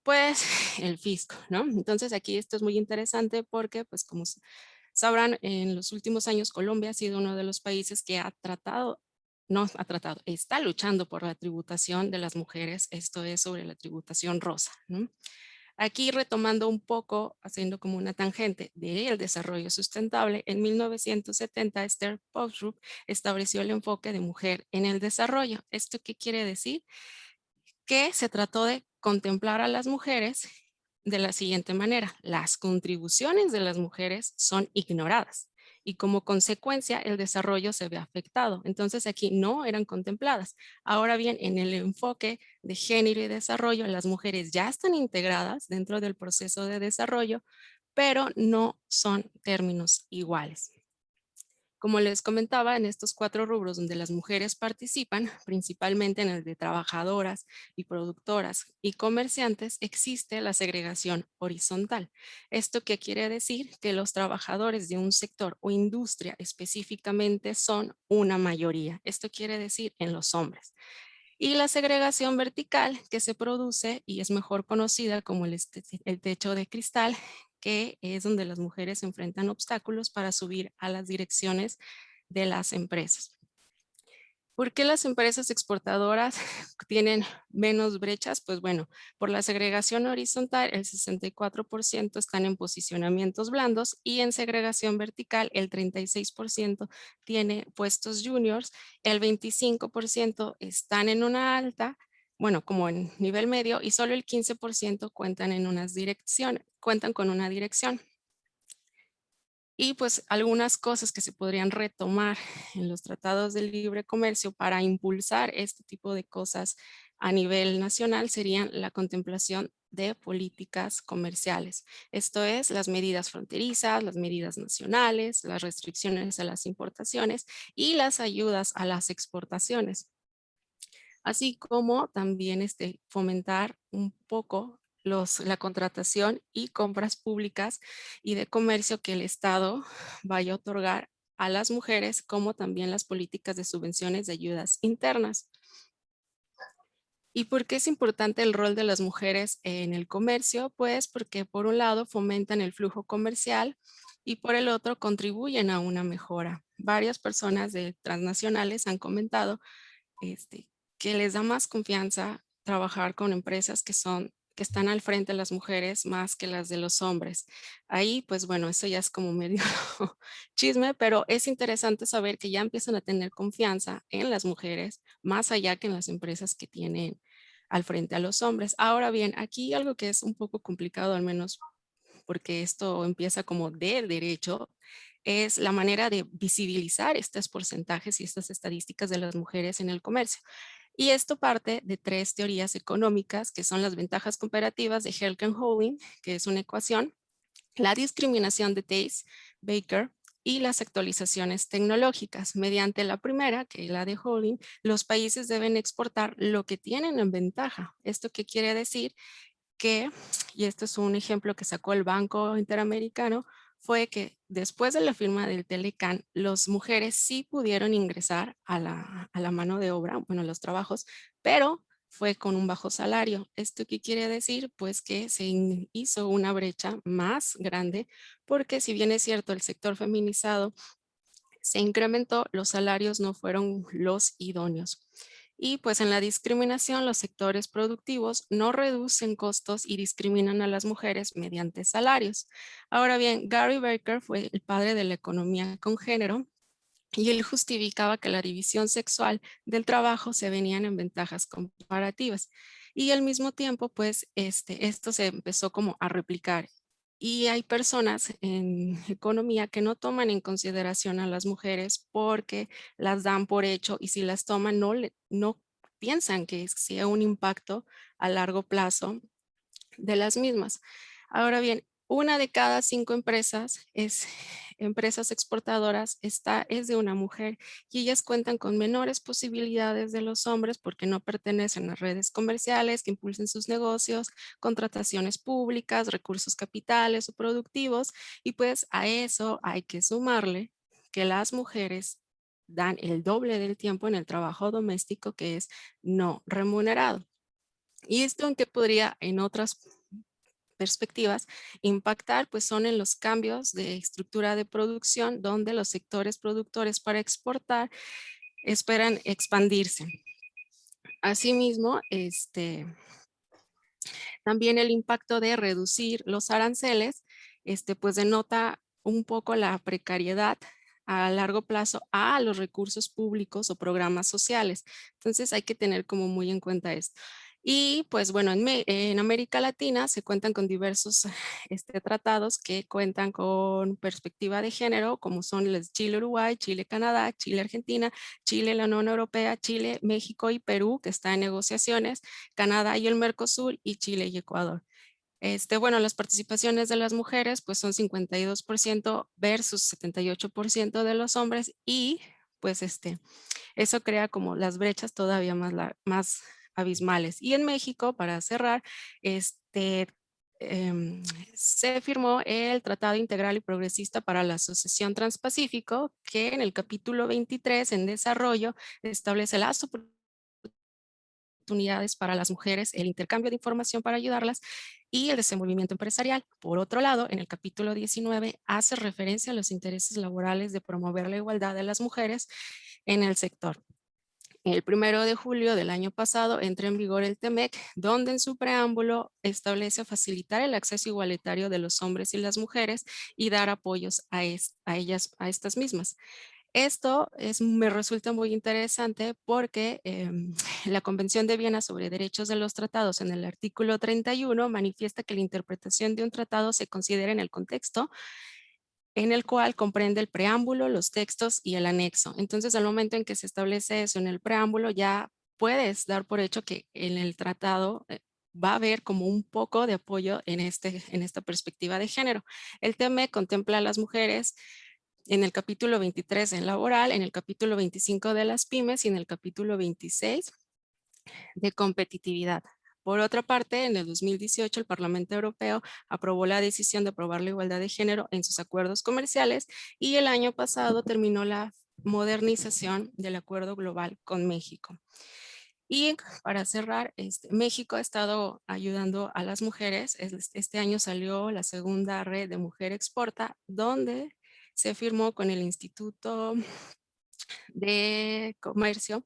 Pues el fisco, ¿no? Entonces aquí esto es muy interesante porque, pues como sabrán, en los últimos años Colombia ha sido uno de los países que está luchando por la tributación de las mujeres, esto es sobre la tributación rosa, ¿no? Aquí retomando un poco, haciendo como una tangente del desarrollo sustentable, en 1970 Esther Postrup estableció el enfoque de mujer en el desarrollo. ¿Esto qué quiere decir? Que se trató de contemplar a las mujeres de la siguiente manera: las contribuciones de las mujeres son ignoradas y como consecuencia el desarrollo se ve afectado. Entonces aquí no eran contempladas. Ahora bien, en el enfoque de género y desarrollo, las mujeres ya están integradas dentro del proceso de desarrollo, pero no son términos iguales. Como les comentaba, en estos 4 rubros donde las mujeres participan, principalmente en el de trabajadoras y productoras y comerciantes, existe la segregación horizontal. ¿Esto qué quiere decir? Que los trabajadores de un sector o industria específicamente son una mayoría. Esto quiere decir en los hombres. Y la segregación vertical que se produce y es mejor conocida como el techo de cristal, que es donde las mujeres enfrentan obstáculos para subir a las direcciones de las empresas. ¿Por qué las empresas exportadoras tienen menos brechas? Pues bueno, por la segregación horizontal, el 64% están en posicionamientos blandos y en segregación vertical, el 36% tiene puestos juniors, el 25% están en una alta, bueno, como en nivel medio, y solo el 15% cuentan con una dirección. Y pues algunas cosas que se podrían retomar en los tratados de libre comercio para impulsar este tipo de cosas a nivel nacional serían la contemplación de políticas comerciales. Esto es, las medidas fronterizas, las medidas nacionales, las restricciones a las importaciones y las ayudas a las exportaciones. Así como también fomentar un poco la contratación y compras públicas y de comercio que el Estado vaya a otorgar a las mujeres, como también las políticas de subvenciones de ayudas internas. ¿Y por qué es importante el rol de las mujeres en el comercio? Pues porque por un lado fomentan el flujo comercial y por el otro contribuyen a una mejora. Varias personas transnacionales han comentado que les da más confianza trabajar con empresas que están al frente de las mujeres más que las de los hombres. Ahí, pues bueno, eso ya es como medio chisme, pero es interesante saber que ya empiezan a tener confianza en las mujeres, más allá que en las empresas que tienen al frente a los hombres. Ahora bien, aquí algo que es un poco complicado, al menos porque esto empieza como de derecho, es la manera de visibilizar estos porcentajes y estas estadísticas de las mujeres en el comercio. Y esto parte de 3 teorías económicas, que son las ventajas comparativas de Helken-Howing, que es una ecuación, la discriminación de Baker y las actualizaciones tecnológicas. Mediante la primera, que es la de Howing, los países deben exportar lo que tienen en ventaja. ¿Esto qué quiere decir? Y este es un ejemplo que sacó el Banco Interamericano, fue que después de la firma del Telecán, las mujeres sí pudieron ingresar a la mano de obra, bueno, los trabajos, pero fue con un bajo salario. ¿Esto qué quiere decir? Pues que se hizo una brecha más grande, porque si bien es cierto, el sector feminizado se incrementó, los salarios no fueron los idóneos. Y pues en la discriminación, los sectores productivos no reducen costos y discriminan a las mujeres mediante salarios. Ahora bien, Gary Becker fue el padre de la economía con género y él justificaba que la división sexual del trabajo se venían en ventajas comparativas. Y al mismo tiempo, pues esto se empezó como a replicar. Y hay personas en economía que no toman en consideración a las mujeres porque las dan por hecho y si las toman no piensan que sea un impacto a largo plazo de las mismas. Ahora bien, 1 de cada 5 empresas exportadoras es de una mujer y ellas cuentan con menores posibilidades de los hombres porque no pertenecen a redes comerciales que impulsen sus negocios, contrataciones públicas, recursos capitales o productivos y pues a eso hay que sumarle que las mujeres dan el doble del tiempo en el trabajo doméstico que es no remunerado. Y esto en que podría en otras perspectivas impactar, pues son en los cambios de estructura de producción donde los sectores productores para exportar esperan expandirse. Asimismo, también el impacto de reducir los aranceles, pues denota un poco la precariedad a largo plazo a los recursos públicos o programas sociales. Entonces hay que tener como muy en cuenta esto. Y pues bueno, en América Latina se cuentan con diversos tratados que cuentan con perspectiva de género, como son los Chile-Uruguay, Chile-Canadá, Chile-Argentina, Chile, la Unión Europea, Chile, México y Perú, que está en negociaciones, Canadá y el Mercosur y Chile y Ecuador. Bueno, las participaciones de las mujeres pues son 52% versus 78% de los hombres y pues eso crea como las brechas todavía más abismales. Y en México, para cerrar, se firmó el Tratado Integral y Progresista para la Asociación Transpacífico, que en el capítulo 23 en desarrollo establece las oportunidades para las mujeres, el intercambio de información para ayudarlas y el desenvolvimiento empresarial. Por otro lado, en el capítulo 19 hace referencia a los intereses laborales de promover la igualdad de las mujeres en el sector. El 1 de julio del año pasado entra en vigor el TEMEC, donde en su preámbulo establece facilitar el acceso igualitario de los hombres y las mujeres y dar apoyos a estas mismas. Esto me resulta muy interesante porque la Convención de Viena sobre Derechos de los Tratados en el artículo 31 manifiesta que la interpretación de un tratado se considera en el contexto en el cual comprende el preámbulo, los textos y el anexo. Entonces, al momento en que se establece eso en el preámbulo, ya puedes dar por hecho que en el tratado va a haber como un poco de apoyo en esta perspectiva de género. El TEMEC contempla a las mujeres en el capítulo 23 en laboral, en el capítulo 25 de las pymes y en el capítulo 26 de competitividad. Por otra parte, en el 2018 el Parlamento Europeo aprobó la decisión de aprobar la igualdad de género en sus acuerdos comerciales y el año pasado terminó la modernización del acuerdo global con México. Y para cerrar, México ha estado ayudando a las mujeres. Este año salió la segunda red de Mujer Exporta, donde se firmó con el Instituto de Comercio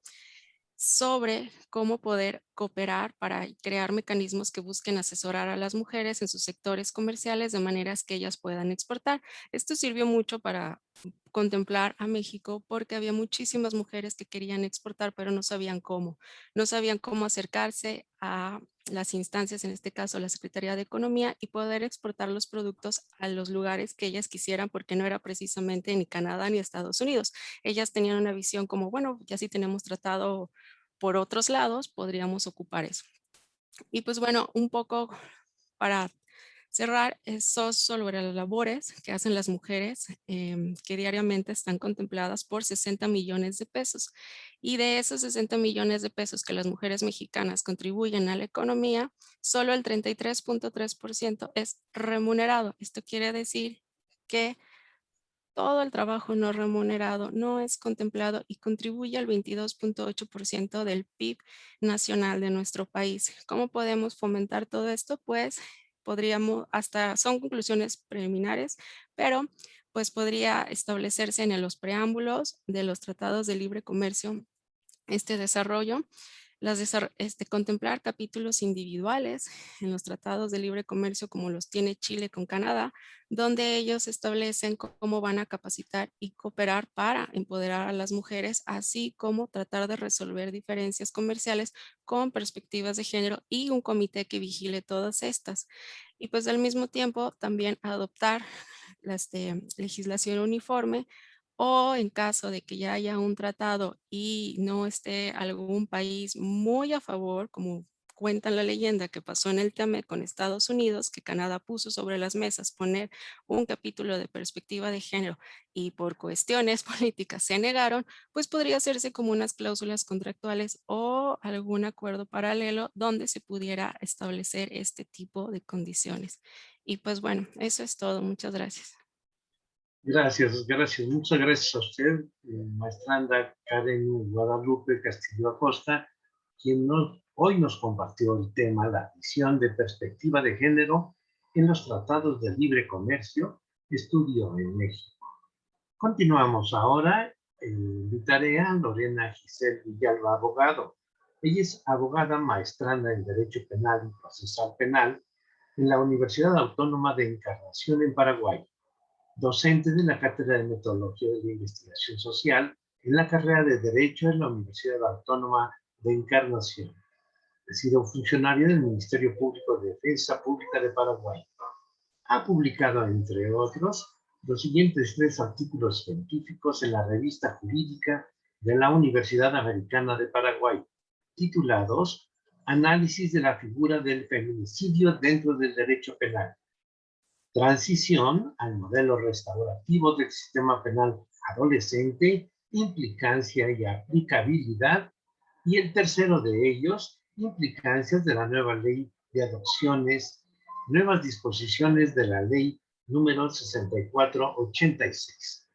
sobre cómo poder cooperar para crear mecanismos que busquen asesorar a las mujeres en sus sectores comerciales de maneras que ellas puedan exportar. Esto sirvió mucho para contemplar a México porque había muchísimas mujeres que querían exportar pero no sabían cómo. No sabían cómo acercarse a las instancias, en este caso la Secretaría de Economía, y poder exportar los productos a los lugares que ellas quisieran porque no era precisamente ni Canadá ni Estados Unidos. Ellas tenían una visión como, bueno, ya si tenemos tratado por otros lados, podríamos ocupar eso. Y pues bueno, un poco para cerrar, eso sobre las labores que hacen las mujeres que diariamente están contempladas por 60 millones de pesos. Y de esos 60 millones de pesos que las mujeres mexicanas contribuyen a la economía, solo el 33.3% es remunerado. Esto quiere decir que todo el trabajo no remunerado no es contemplado y contribuye al 22.8% del PIB nacional de nuestro país. ¿Cómo podemos fomentar todo esto? Pues son conclusiones preliminares, pero pues podría establecerse en los preámbulos de los tratados de libre comercio este desarrollo, contemplar capítulos individuales en los tratados de libre comercio como los tiene Chile con Canadá, donde ellos establecen cómo van a capacitar y cooperar para empoderar a las mujeres, así como tratar de resolver diferencias comerciales con perspectivas de género y un comité que vigile todas estas. Y pues al mismo tiempo también adoptar la legislación uniforme, o en caso de que ya haya un tratado y no esté algún país muy a favor, como cuenta la leyenda que pasó en el TEMEC con Estados Unidos, que Canadá puso sobre las mesas poner un capítulo de perspectiva de género y por cuestiones políticas se negaron, pues podría hacerse como unas cláusulas contractuales o algún acuerdo paralelo donde se pudiera establecer este tipo de condiciones. Y pues bueno, eso es todo. Muchas gracias. Gracias, gracias. Muchas gracias a usted, maestranda Karen Guadalupe Castillo Acosta, quien hoy nos compartió el tema, la visión de perspectiva de género en los tratados de libre comercio, estudio en México. Continuamos ahora. Invitaré a Lorena Giselle Villalba, abogado. Ella es abogada maestranda en Derecho Penal y Procesal Penal en la Universidad Autónoma de Encarnación en Paraguay, docente de la Cátedra de Metodología de la Investigación Social en la carrera de Derecho en la Universidad Autónoma de Encarnación. Ha sido funcionario del Ministerio Público de Defensa Pública de Paraguay. Ha publicado, entre otros, los siguientes 3 artículos científicos en la revista jurídica de la Universidad Americana de Paraguay, titulados Análisis de la figura del feminicidio dentro del derecho penal, Transición al modelo restaurativo del sistema penal adolescente, implicancia y aplicabilidad, y el tercero de ellos, implicancias de la nueva ley de adopciones, nuevas disposiciones de la ley número 6486.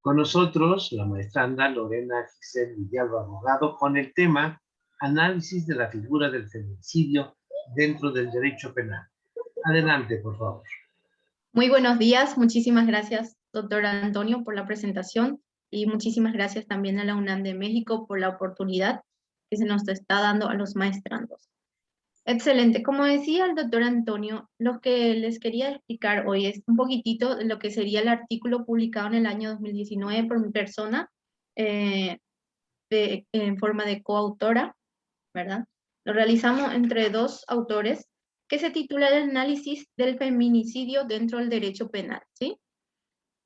Con nosotros, la maestranda Lorena Giselle Villalba, abogado, con el tema Análisis de la figura del feminicidio dentro del derecho penal. Adelante, por favor. Muy buenos días, muchísimas gracias, doctor Antonio, por la presentación y muchísimas gracias también a la UNAM de México por la oportunidad que se nos está dando a los maestrandos. Excelente, como decía el doctor Antonio, lo que les quería explicar hoy es un poquitito de lo que sería el artículo publicado en el año 2019 por mi persona, en forma de coautora, ¿verdad? Lo realizamos entre 2 autores, que se titula El análisis del feminicidio dentro del derecho penal, ¿sí?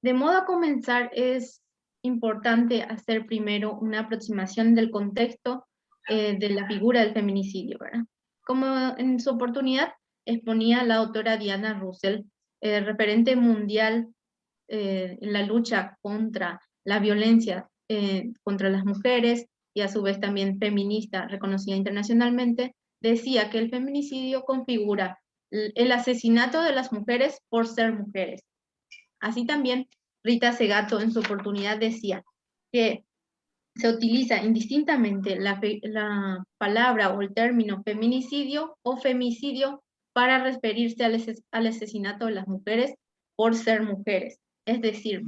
De modo a comenzar, es importante hacer primero una aproximación del contexto de la figura del feminicidio, ¿verdad? Como en su oportunidad exponía la autora Diana Russell, referente mundial en la lucha contra la violencia contra las mujeres y a su vez también feminista, reconocida internacionalmente, decía que el feminicidio configura el asesinato de las mujeres por ser mujeres. Así también Rita Segato en su oportunidad decía que se utiliza indistintamente la palabra o el término feminicidio o femicidio para referirse al asesinato de las mujeres por ser mujeres. Es decir,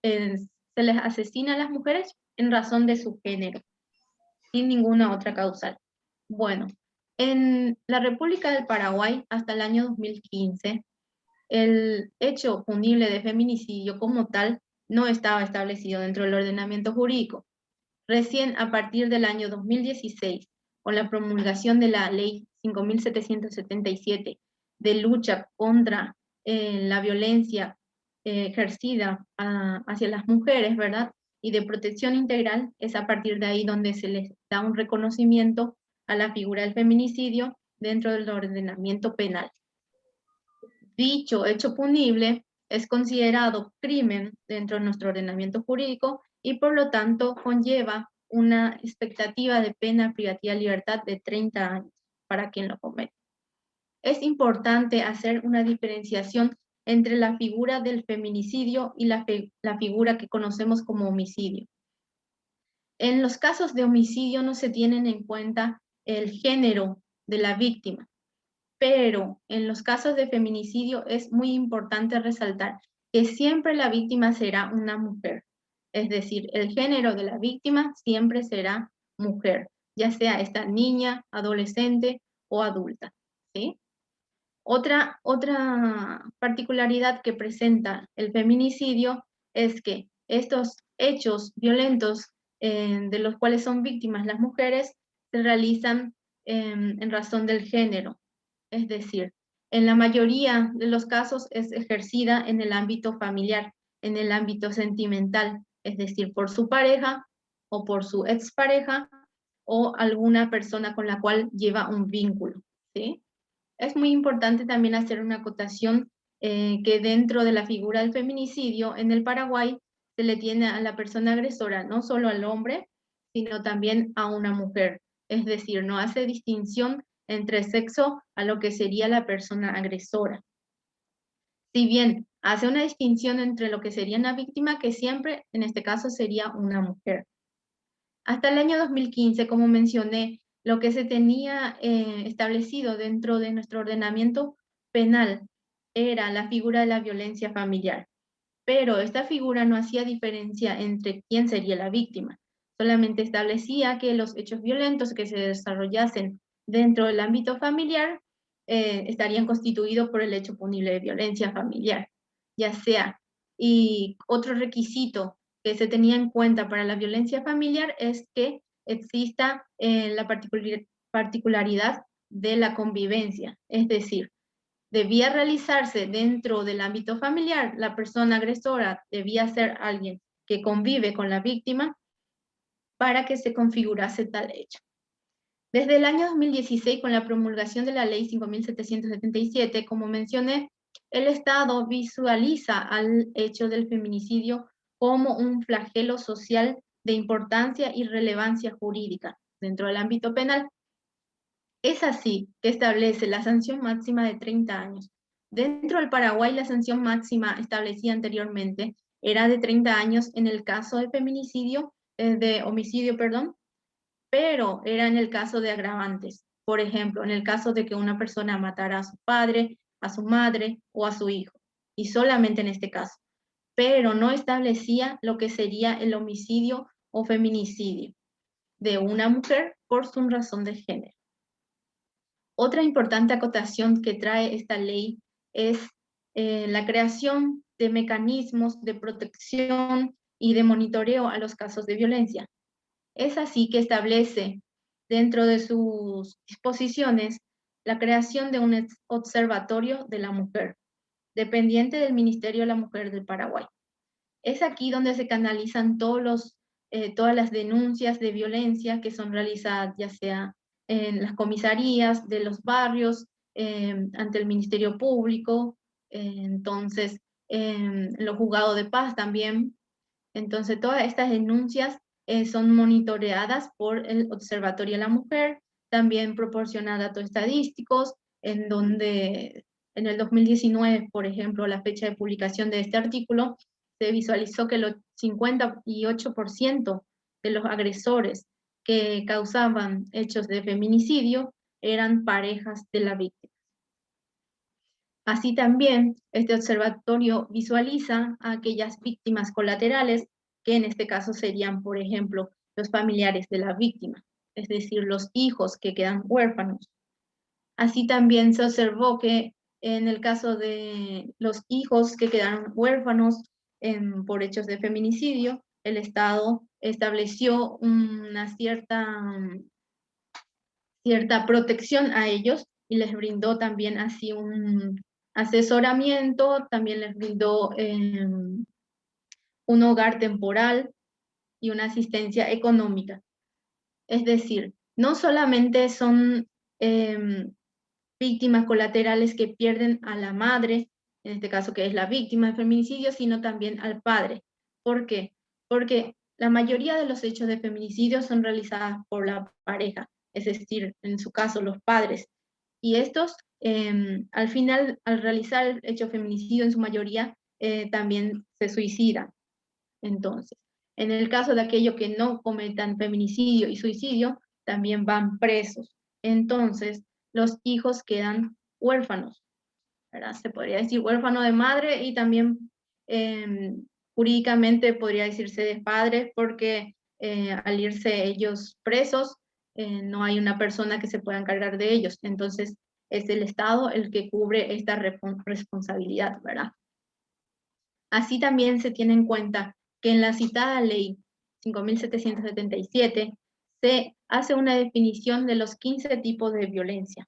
se les asesina a las mujeres en razón de su género, sin ninguna otra causal. Bueno, en la República del Paraguay, hasta el año 2015, el hecho punible de feminicidio como tal no estaba establecido dentro del ordenamiento jurídico. Recién a partir del año 2016, con la promulgación de la Ley 5.777 de lucha contra la violencia ejercida hacia las mujeres, ¿verdad? Y de protección integral, es a partir de ahí donde se les da un reconocimiento a la figura del feminicidio dentro del ordenamiento penal. Dicho hecho punible es considerado crimen dentro de nuestro ordenamiento jurídico y por lo tanto conlleva una expectativa de pena privativa de libertad de 30 años para quien lo comete. Es importante hacer una diferenciación entre la figura del feminicidio y la figura que conocemos como homicidio. En los casos de homicidio no se tienen en cuenta el género de la víctima, pero en los casos de feminicidio es muy importante resaltar que siempre la víctima será una mujer. Es decir, el género de la víctima siempre será mujer, ya sea esta niña, adolescente o adulta, ¿sí? Otra particularidad que presenta el feminicidio es que estos hechos violentos de los cuales son víctimas las mujeres se realizan en razón del género. Es decir, en la mayoría de los casos es ejercida en el ámbito familiar, en el ámbito sentimental, es decir, por su pareja o por su expareja o alguna persona con la cual lleva un vínculo, ¿sí? Es muy importante también hacer una acotación que dentro de la figura del feminicidio en el Paraguay se le tiene a la persona agresora no solo al hombre, sino también a una mujer. Es decir, no hace distinción entre sexo a lo que sería la persona agresora. Si bien hace una distinción entre lo que sería una víctima, que siempre en este caso sería una mujer. Hasta el año 2015, como mencioné, lo que se tenía establecido dentro de nuestro ordenamiento penal era la figura de la violencia familiar. Pero esta figura no hacía diferencia entre quién sería la víctima. Solamente establecía que los hechos violentos que se desarrollasen dentro del ámbito familiar estarían constituidos por el hecho punible de violencia familiar, ya sea. Y otro requisito que se tenía en cuenta para la violencia familiar es que exista la particularidad de la convivencia, es decir, debía realizarse dentro del ámbito familiar, la persona agresora debía ser alguien que convive con la víctima para que se configurase tal hecho. Desde el año 2016, con la promulgación de la Ley 5.777, como mencioné, el Estado visualiza al hecho del feminicidio como un flagelo social de importancia y relevancia jurídica dentro del ámbito penal. Es así que establece la sanción máxima de 30 años. Dentro del Paraguay, la sanción máxima establecida anteriormente era de 30 años en el caso de feminicidio, de homicidio, perdón, pero era en el caso de agravantes. Por ejemplo, en el caso de que una persona matara a su padre, a su madre o a su hijo, y solamente en este caso. Pero no establecía lo que sería el homicidio o feminicidio de una mujer por su razón de género. Otra importante acotación que trae esta ley es la creación de mecanismos de protección y de monitoreo a los casos de violencia. Es así que establece dentro de sus disposiciones la creación de un observatorio de la mujer, dependiente del Ministerio de la Mujer del Paraguay. Es aquí donde se canalizan todas las denuncias de violencia que son realizadas ya sea en las comisarías de los barrios, ante el Ministerio Público, entonces en los juzgados de paz también. Entonces todas estas denuncias son monitoreadas por el Observatorio de la Mujer, también proporciona datos estadísticos, en donde en el 2019, por ejemplo, la fecha de publicación de este artículo, se visualizó que el 58% de los agresores que causaban hechos de feminicidio eran parejas de la víctima. Así también, este observatorio visualiza a aquellas víctimas colaterales, que en este caso serían, por ejemplo, los familiares de la víctima, es decir, los hijos que quedan huérfanos. Así también se observó que en el caso de los hijos que quedaron huérfanos por hechos de feminicidio, el Estado estableció una cierta protección a ellos y les brindó también así un asesoramiento, también les brindó un hogar temporal y una asistencia económica. Es decir, no solamente son víctimas colaterales que pierden a la madre, en este caso que es la víctima de feminicidio, sino también al padre. ¿Por qué? Porque la mayoría de los hechos de feminicidio son realizados por la pareja, es decir, en su caso los padres. Y estos, al final, al realizar el hecho de feminicidio, en su mayoría, también se suicidan. Entonces, en el caso de aquellos que no cometan feminicidio y suicidio, también van presos. Entonces, los hijos quedan huérfanos, ¿verdad? Se podría decir huérfano de madre y también jurídicamente podría decirse de padres, porque al irse ellos presos, no hay una persona que se pueda encargar de ellos. Entonces, es el Estado el que cubre esta responsabilidad, ¿verdad? Así también se tiene en cuenta que en la citada ley 5.777 se hace una definición de los 15 tipos de violencia.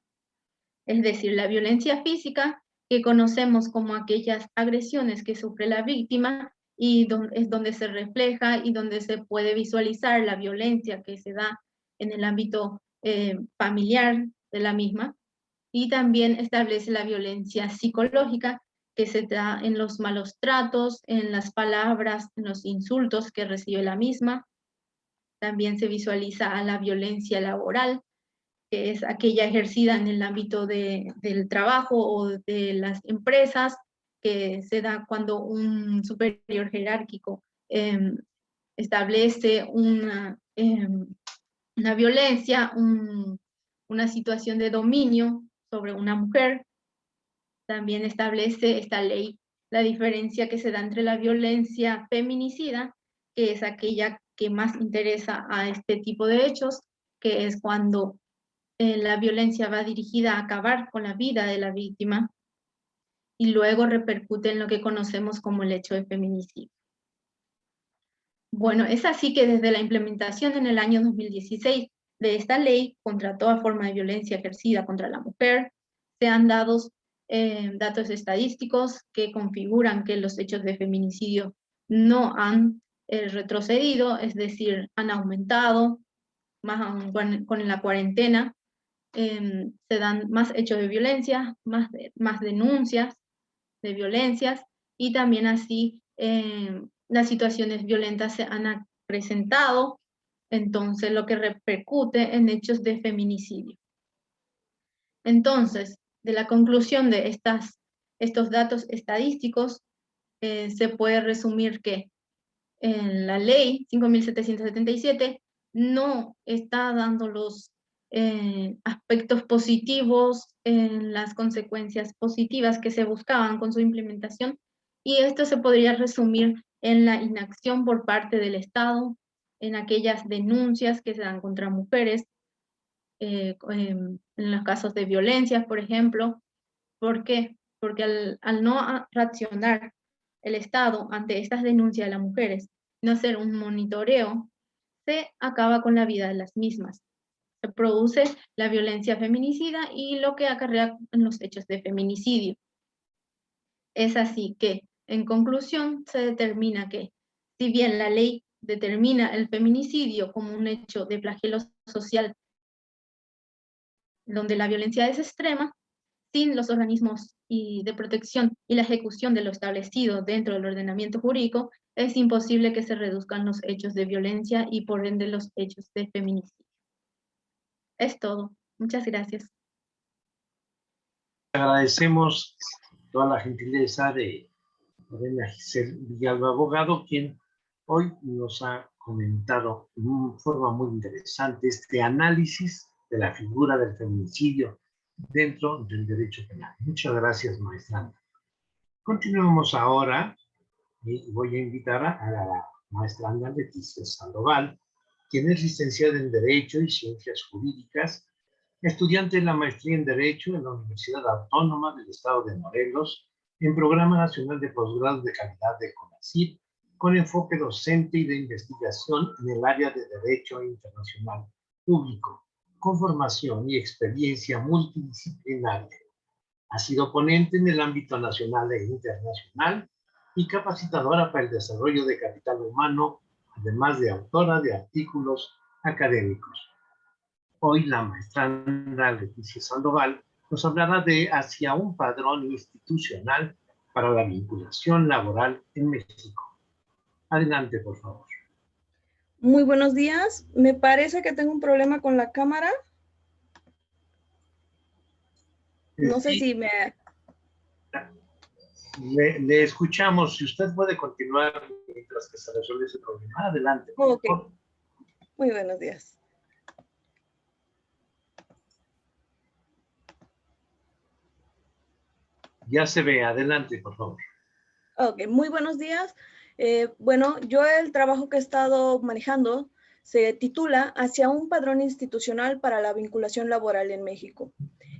Es decir, la violencia física, que conocemos como aquellas agresiones que sufre la víctima y es donde se refleja y donde se puede visualizar la violencia que se da en el ámbito familiar de la misma. Y también establece la violencia psicológica, que se da en los malos tratos, en las palabras, en los insultos que recibe la misma. También se visualiza a la violencia laboral, que es aquella ejercida en el ámbito del trabajo o de las empresas, que se da cuando un superior jerárquico establece una violencia, una situación de dominio sobre una mujer. También establece esta ley la diferencia que se da entre la violencia feminicida, que es aquella que más interesa a este tipo de hechos, que es cuando la violencia va dirigida a acabar con la vida de la víctima y luego repercute en lo que conocemos como el hecho de feminicidio. Bueno, es así que desde la implementación en el año 2016 de esta ley contra toda forma de violencia ejercida contra la mujer, se han dado datos estadísticos que configuran que los hechos de feminicidio no han retrocedido, es decir, han aumentado, más aún con la cuarentena, se dan más hechos de violencia, más denuncias de violencias y también así las situaciones violentas se han acrecentado, entonces lo que repercute en hechos de feminicidio. Entonces, de la conclusión de estos datos estadísticos, se puede resumir que en la ley 5.777 no está dando los aspectos positivos, las consecuencias positivas que se buscaban con su implementación, y esto se podría resumir en la inacción por parte del Estado, en aquellas denuncias que se dan contra mujeres, en los casos de violencia, por ejemplo. ¿Por qué? Porque al no reaccionar el Estado ante estas denuncias de las mujeres, no hacer un monitoreo, se acaba con la vida de las mismas. Se produce la violencia feminicida y lo que acarrea en los hechos de feminicidio. Es así que, en conclusión, se determina que, si bien la ley determina el feminicidio como un hecho de flagelo social donde la violencia es extrema, sin los organismos de protección y la ejecución de lo establecido dentro del ordenamiento jurídico, es imposible que se reduzcan los hechos de violencia y por ende los hechos de feminicidio. Es todo. Muchas gracias. Agradecemos toda la gentileza de Lorena Giselle Villalba, abogado, quien hoy nos ha comentado de una forma muy interesante este análisis de la figura del feminicidio dentro del derecho penal. Muchas gracias, maestra. Continuemos ahora y voy a invitar a la maestra Leticia Sandoval, quien es licenciada en Derecho y Ciencias Jurídicas, estudiante de la maestría en Derecho en la Universidad Autónoma del Estado de Morelos, en Programa Nacional de Posgrado de Calidad de CONACYT, con enfoque docente y de investigación en el área de Derecho Internacional Público, con formación y experiencia multidisciplinaria. Ha sido ponente en el ámbito nacional e internacional y capacitadora para el desarrollo de capital humano, además de autora de artículos académicos. Hoy la maestra Leticia Sandoval nos hablará de Hacia un padrón institucional para la vinculación laboral en México. Adelante, por favor. Muy buenos días. Me parece que tengo un problema con la cámara. No sé si me... Le escuchamos. Si usted puede continuar mientras que se resuelve ese problema. Adelante, por favor. Muy buenos días. Ya se ve. Adelante, por favor. Ok, muy buenos días. Bueno, yo el trabajo que he estado manejando se titula Hacia un padrón institucional para la vinculación laboral en México.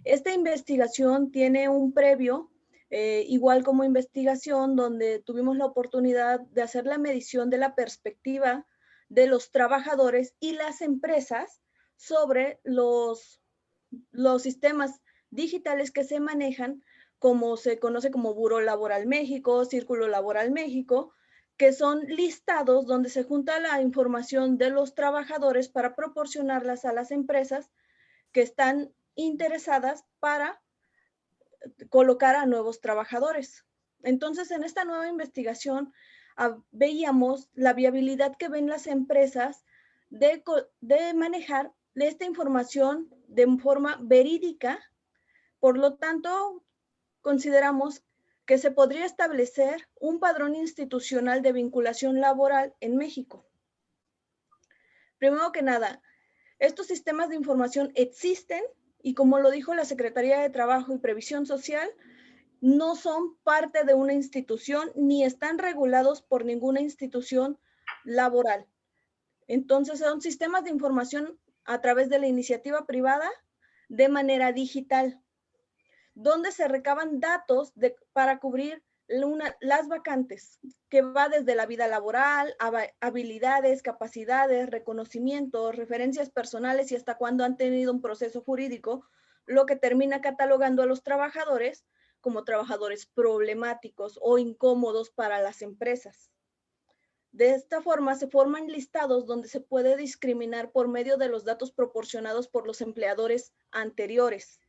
Esta investigación tiene un previo, igual como investigación, donde tuvimos la oportunidad de hacer la medición de la perspectiva de los trabajadores y las empresas sobre los sistemas digitales que se manejan, como se conoce como Buró Laboral México, Círculo Laboral México, que son listados donde se junta la información de los trabajadores para proporcionarlas a las empresas que están interesadas para colocar a nuevos trabajadores. Entonces, en esta nueva investigación veíamos la viabilidad que ven las empresas de manejar esta información de forma verídica. Por lo tanto, consideramos que se podría establecer un padrón institucional de vinculación laboral en México. Primero que nada, estos sistemas de información existen y, como lo dijo la Secretaría de Trabajo y Previsión Social, no son parte de una institución ni están regulados por ninguna institución laboral. Entonces son sistemas de información a través de la iniciativa privada de manera digital, donde se recaban datos para cubrir las vacantes, que va desde la vida laboral, habilidades, capacidades, reconocimientos, referencias personales y hasta cuando han tenido un proceso jurídico, lo que termina catalogando a los trabajadores como trabajadores problemáticos o incómodos para las empresas. De esta forma se forman listados donde se puede discriminar por medio de los datos proporcionados por los empleadores anteriores.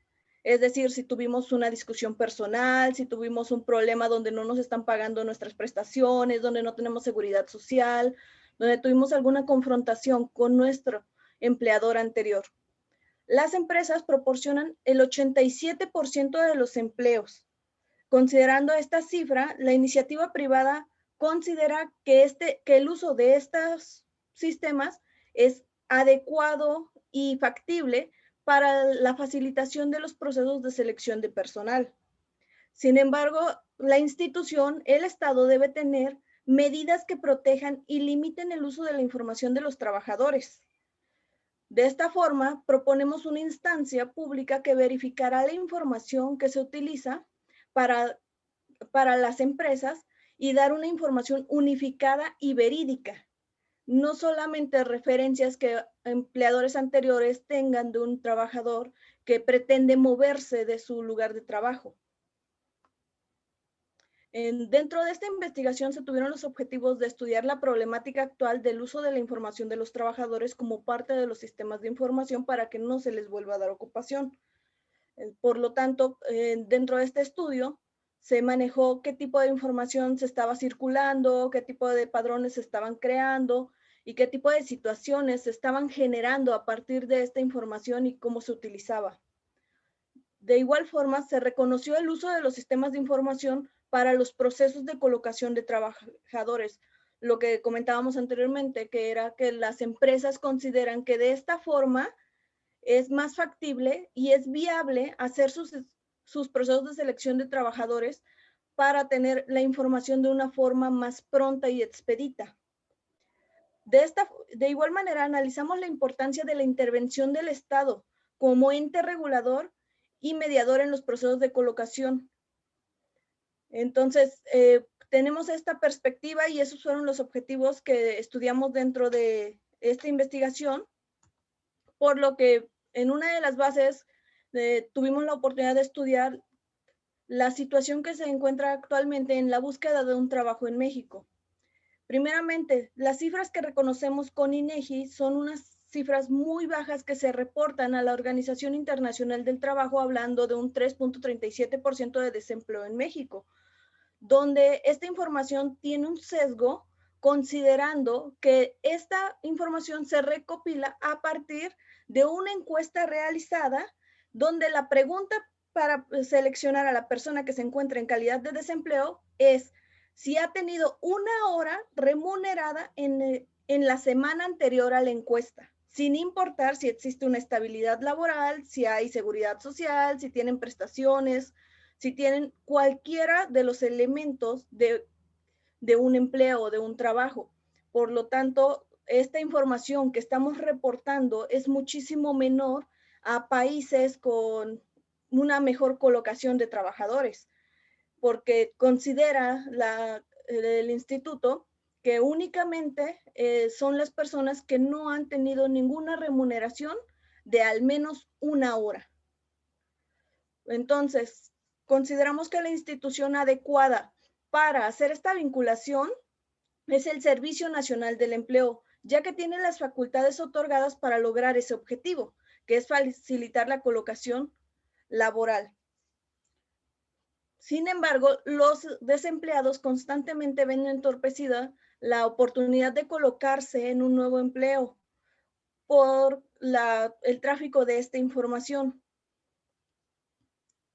Es decir, si tuvimos una discusión personal, si tuvimos un problema donde no nos están pagando nuestras prestaciones, donde no tenemos seguridad social, donde tuvimos alguna confrontación con nuestro empleador anterior. Las empresas proporcionan el 87% de los empleos. Considerando esta cifra, la iniciativa privada considera que el uso de estos sistemas es adecuado y factible para la facilitación de los procesos de selección de personal. Sin embargo, la institución, el Estado, debe tener medidas que protejan y limiten el uso de la información de los trabajadores. De esta forma, proponemos una instancia pública que verificará la información que se utiliza para las empresas y dar una información unificada y verídica. No solamente referencias que empleadores anteriores tengan de un trabajador que pretende moverse de su lugar de trabajo. Dentro de esta investigación se tuvieron los objetivos de estudiar la problemática actual del uso de la información de los trabajadores como parte de los sistemas de información para que no se les vuelva a dar ocupación. Por lo tanto, dentro de este estudio se manejó qué tipo de información se estaba circulando, qué tipo de padrones se estaban creando y qué tipo de situaciones se estaban generando a partir de esta información y cómo se utilizaba. De igual forma, se reconoció el uso de los sistemas de información para los procesos de colocación de trabajadores, lo que comentábamos anteriormente, que era que las empresas consideran que de esta forma es más factible y es viable hacer sus procesos de selección de trabajadores para tener la información de una forma más pronta y expedita. De igual manera, analizamos la importancia de la intervención del Estado como ente regulador y mediador en los procesos de colocación. Entonces, tenemos esta perspectiva y esos fueron los objetivos que estudiamos dentro de esta investigación, por lo que en una de las bases tuvimos la oportunidad de estudiar la situación que se encuentra actualmente en la búsqueda de un trabajo en México. Primeramente, las cifras que reconocemos con INEGI son unas cifras muy bajas que se reportan a la Organización Internacional del Trabajo, hablando de un 3.37% de desempleo en México, donde esta información tiene un sesgo considerando que esta información se recopila a partir de una encuesta realizada donde la pregunta para seleccionar a la persona que se encuentra en calidad de desempleo es si ha tenido una hora remunerada en la semana anterior a la encuesta, sin importar si existe una estabilidad laboral, si hay seguridad social, si tienen prestaciones, si tienen cualquiera de los elementos de un empleo o de un trabajo. Por lo tanto, esta información que estamos reportando es muchísimo menor a países con una mejor colocación de trabajadores, porque considera el instituto que únicamente son las personas que no han tenido ninguna remuneración de al menos una hora. Entonces, consideramos que la institución adecuada para hacer esta vinculación es el Servicio Nacional del Empleo, ya que tiene las facultades otorgadas para lograr ese objetivo, que es facilitar la colocación laboral. Sin embargo, los desempleados constantemente ven entorpecida la oportunidad de colocarse en un nuevo empleo por el tráfico de esta información.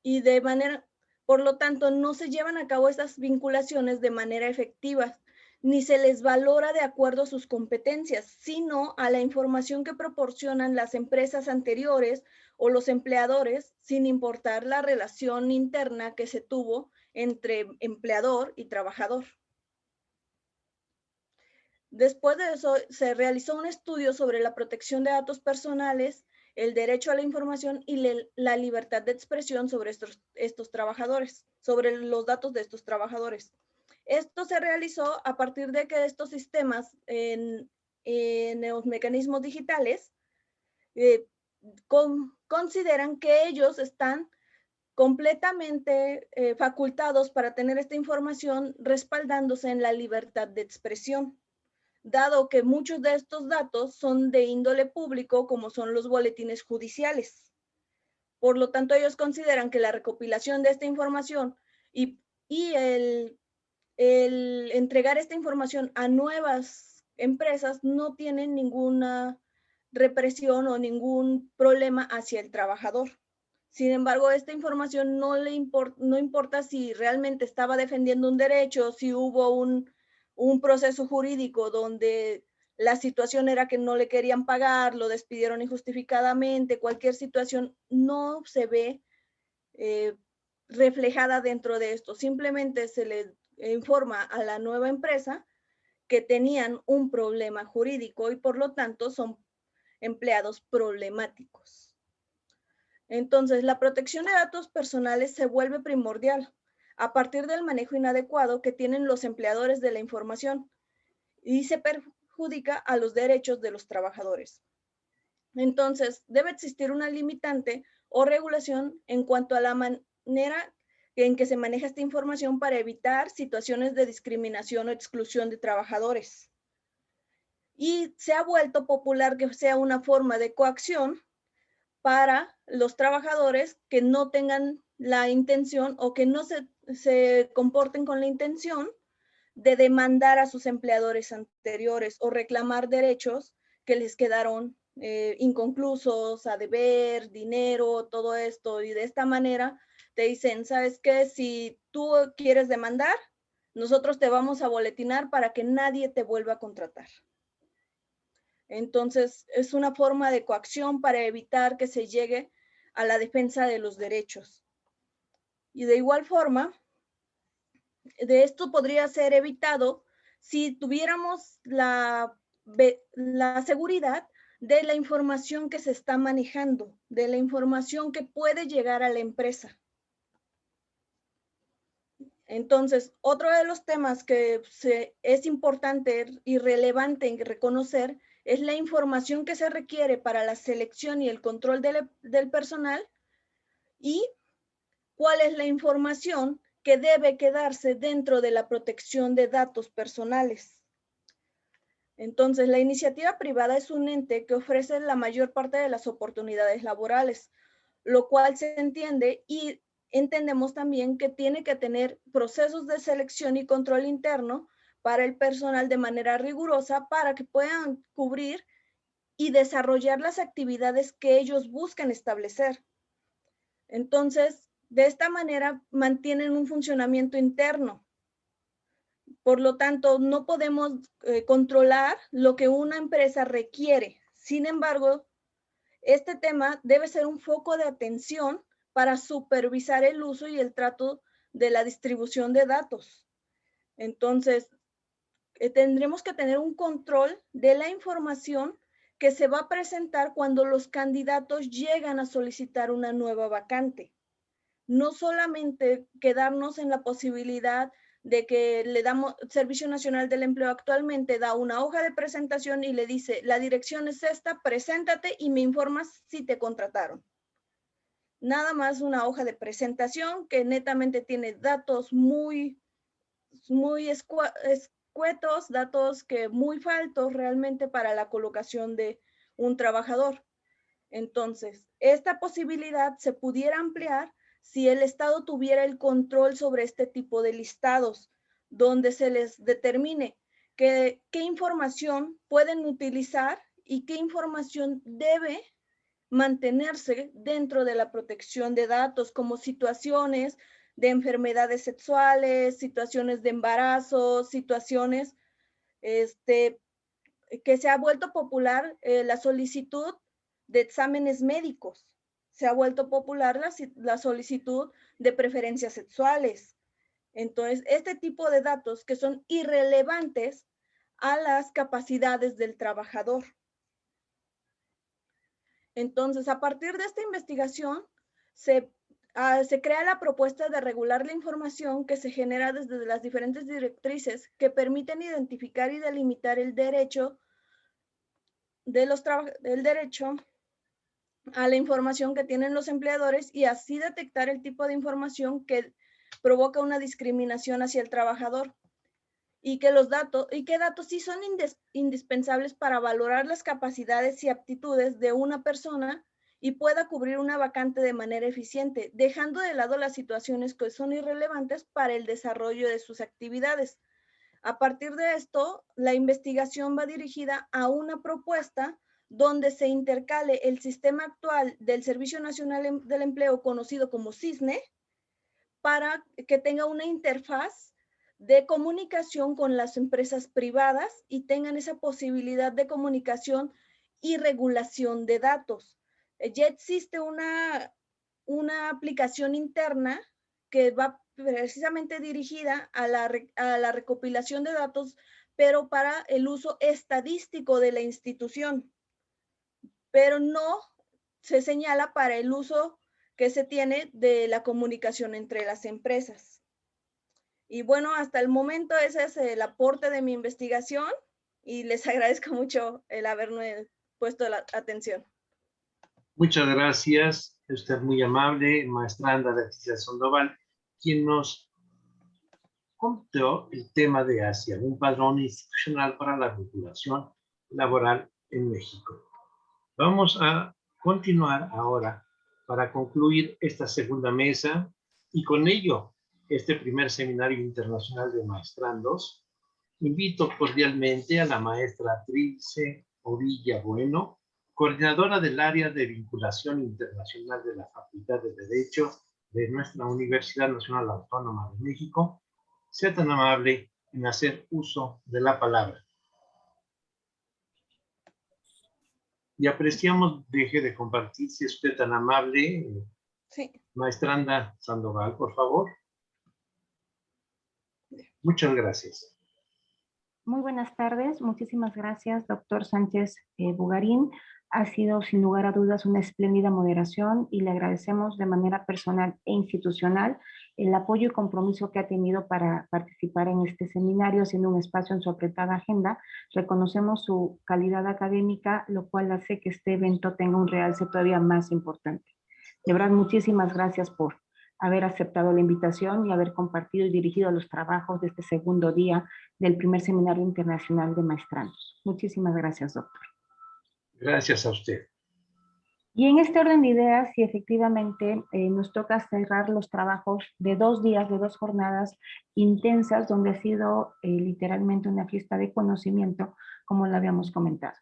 Y de manera Por lo tanto, no se llevan a cabo estas vinculaciones de manera efectiva, ni se les valora de acuerdo a sus competencias, sino a la información que proporcionan las empresas anteriores o los empleadores, sin importar la relación interna que se tuvo entre empleador y trabajador. Después de eso, se realizó un estudio sobre la protección de datos personales, el derecho a la información y la libertad de expresión sobre estos trabajadores, sobre los datos de estos trabajadores. Esto se realizó a partir de que estos sistemas en los mecanismos digitales consideran que ellos están completamente facultados para tener esta información respaldándose en la libertad de expresión, dado que muchos de estos datos son de índole público, como son los boletines judiciales. Por lo tanto, ellos consideran que la recopilación de esta información y el entregar esta información a nuevas empresas no tienen ninguna represión o ningún problema hacia el trabajador. Sin embargo, esta información no importa si realmente estaba defendiendo un derecho, si hubo un proceso jurídico donde la situación era que no le querían pagar, lo despidieron injustificadamente, cualquier situación no se ve reflejada dentro de esto. Simplemente se le informa a la nueva empresa que tenían un problema jurídico y por lo tanto son empleados problemáticos. Entonces, la protección de datos personales se vuelve primordial a partir del manejo inadecuado que tienen los empleadores de la información y se perjudica a los derechos de los trabajadores. Entonces, debe existir una limitante o regulación en cuanto a la manera en que se maneja esta información para evitar situaciones de discriminación o exclusión de trabajadores. Y se ha vuelto popular que sea una forma de coacción para los trabajadores que no tengan la intención o que no se comporten con la intención de demandar a sus empleadores anteriores o reclamar derechos que les quedaron inconclusos, a deber, dinero, todo esto. Y de esta manera te dicen, ¿sabes qué? Si tú quieres demandar, nosotros te vamos a boletinar para que nadie te vuelva a contratar. Entonces, es una forma de coacción para evitar que se llegue a la defensa de los derechos. Y de igual forma, de esto podría ser evitado si tuviéramos la seguridad de la información que se está manejando, de la información que puede llegar a la empresa. Entonces, otro de los temas que es importante y relevante reconocer es la información que se requiere para la selección y el control del personal y cuál es la información que debe quedarse dentro de la protección de datos personales. Entonces, la iniciativa privada es un ente que ofrece la mayor parte de las oportunidades laborales, lo cual se entiende y entendemos también que tiene que tener procesos de selección y control interno para el personal de manera rigurosa para que puedan cubrir y desarrollar las actividades que ellos buscan establecer. Entonces, de esta manera mantienen un funcionamiento interno. Por lo tanto, no podemos controlar lo que una empresa requiere. Sin embargo, este tema debe ser un foco de atención para supervisar el uso y el trato de la distribución de datos. Entonces, tendremos que tener un control de la información que se va a presentar cuando los candidatos llegan a solicitar una nueva vacante. No solamente quedarnos en la posibilidad de que le damos, Servicio Nacional del Empleo actualmente da una hoja de presentación y le dice, la dirección es esta, preséntate y me informas si te contrataron. Nada más una hoja de presentación que netamente tiene datos muy escuetos, datos que muy faltos realmente para la colocación de un trabajador. Entonces, esta posibilidad se pudiera ampliar si el Estado tuviera el control sobre este tipo de listados, donde se les determine qué información pueden utilizar y qué información debe mantenerse dentro de la protección de datos, como situaciones de enfermedades sexuales, situaciones de embarazo, situaciones que se ha vuelto popular la solicitud de exámenes médicos. Se ha vuelto popular la solicitud de preferencias sexuales. Entonces, este tipo de datos que son irrelevantes a las capacidades del trabajador. Entonces, a partir de esta investigación, se crea la propuesta de regular la información que se genera desde las diferentes directrices que permiten identificar y delimitar el derecho a la información que tienen los empleadores y así detectar el tipo de información que provoca una discriminación hacia el trabajador y qué datos sí son indispensables para valorar las capacidades y aptitudes de una persona y pueda cubrir una vacante de manera eficiente, dejando de lado las situaciones que son irrelevantes para el desarrollo de sus actividades. A partir de esto, la investigación va dirigida a una propuesta donde se intercale el sistema actual del Servicio Nacional del Empleo, conocido como SISNE, para que tenga una interfaz de comunicación con las empresas privadas y tengan esa posibilidad de comunicación y regulación de datos. Ya existe una aplicación interna que va precisamente dirigida a la recopilación de datos, pero para el uso estadístico de la institución, pero no se señala para el uso que se tiene de la comunicación entre las empresas. Y bueno, hasta el momento ese es el aporte de mi investigación y les agradezco mucho el haberme puesto la atención. Muchas gracias. Usted muy amable, maestranda Leticia Sandoval, quien nos contó el tema de Asia, un padrón institucional para la vinculación laboral en México. Vamos a continuar ahora para concluir esta segunda mesa y con ello este primer seminario internacional de maestrandos. Invito cordialmente a la maestra Trilce Ovilla Bueno, coordinadora del área de vinculación internacional de la Facultad de Derecho de nuestra Universidad Nacional Autónoma de México. Sea tan amable en hacer uso de la palabra. Y apreciamos, deje de compartir, si es usted tan amable, sí. Maestranda Sandoval, por favor. Muchas gracias. Muy buenas tardes, muchísimas gracias, doctor Sánchez Bugarín. Ha sido sin lugar a dudas una espléndida moderación y le agradecemos de manera personal e institucional el apoyo y compromiso que ha tenido para participar en este seminario, haciendo un espacio en su apretada agenda. Reconocemos su calidad académica, lo cual hace que este evento tenga un realce todavía más importante. De verdad, muchísimas gracias por haber aceptado la invitación y haber compartido y dirigido los trabajos de este segundo día del primer Seminario Internacional de Maestrandos. Muchísimas gracias, doctor. Gracias a usted. Y en este orden de ideas, sí, efectivamente, nos toca cerrar los trabajos de 2 días, de 2 jornadas intensas, donde ha sido literalmente una fiesta de conocimiento, como lo habíamos comentado.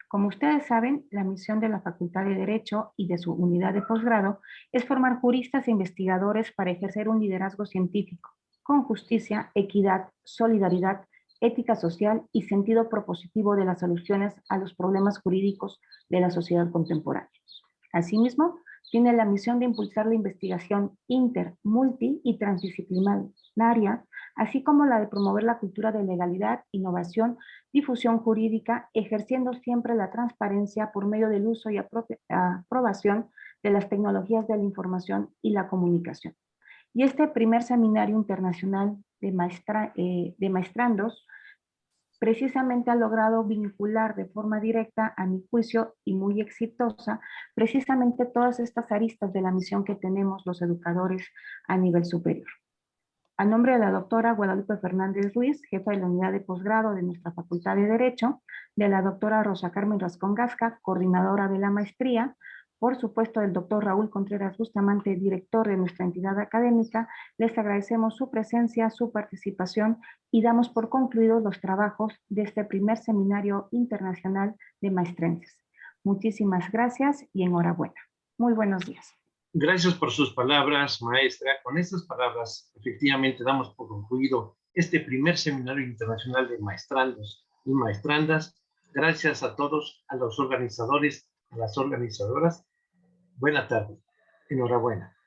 Como ustedes saben, la misión de la Facultad de Derecho y de su unidad de posgrado es formar juristas e investigadores para ejercer un liderazgo científico, con justicia, equidad, solidaridad, ética social y sentido propositivo de las soluciones a los problemas jurídicos de la sociedad contemporánea. Asimismo, tiene la misión de impulsar la investigación inter, multi y transdisciplinaria, así como la de promover la cultura de legalidad, innovación, difusión jurídica, ejerciendo siempre la transparencia por medio del uso y aprobación de las tecnologías de la información y la comunicación. Y este primer seminario internacional de maestrandos precisamente ha logrado vincular de forma directa, a mi juicio, y muy exitosa, precisamente todas estas aristas de la misión que tenemos los educadores a nivel superior. A nombre de la doctora Guadalupe Fernández Ruiz, jefa de la unidad de posgrado de nuestra Facultad de Derecho, de la doctora Rosa Carmen Rascón Gasca, coordinadora de la maestría, por supuesto del doctor Raúl Contreras Bustamante, director de nuestra entidad académica, les agradecemos su presencia, su participación y damos por concluidos los trabajos de este primer seminario internacional de maestrenses. Muchísimas gracias y enhorabuena. Muy buenos días. Gracias por sus palabras, maestra. Con estas palabras, efectivamente, damos por concluido este primer seminario internacional de maestrandos y maestrandas. Gracias a todos, a los organizadores, a las organizadoras. Buena tarde. Enhorabuena.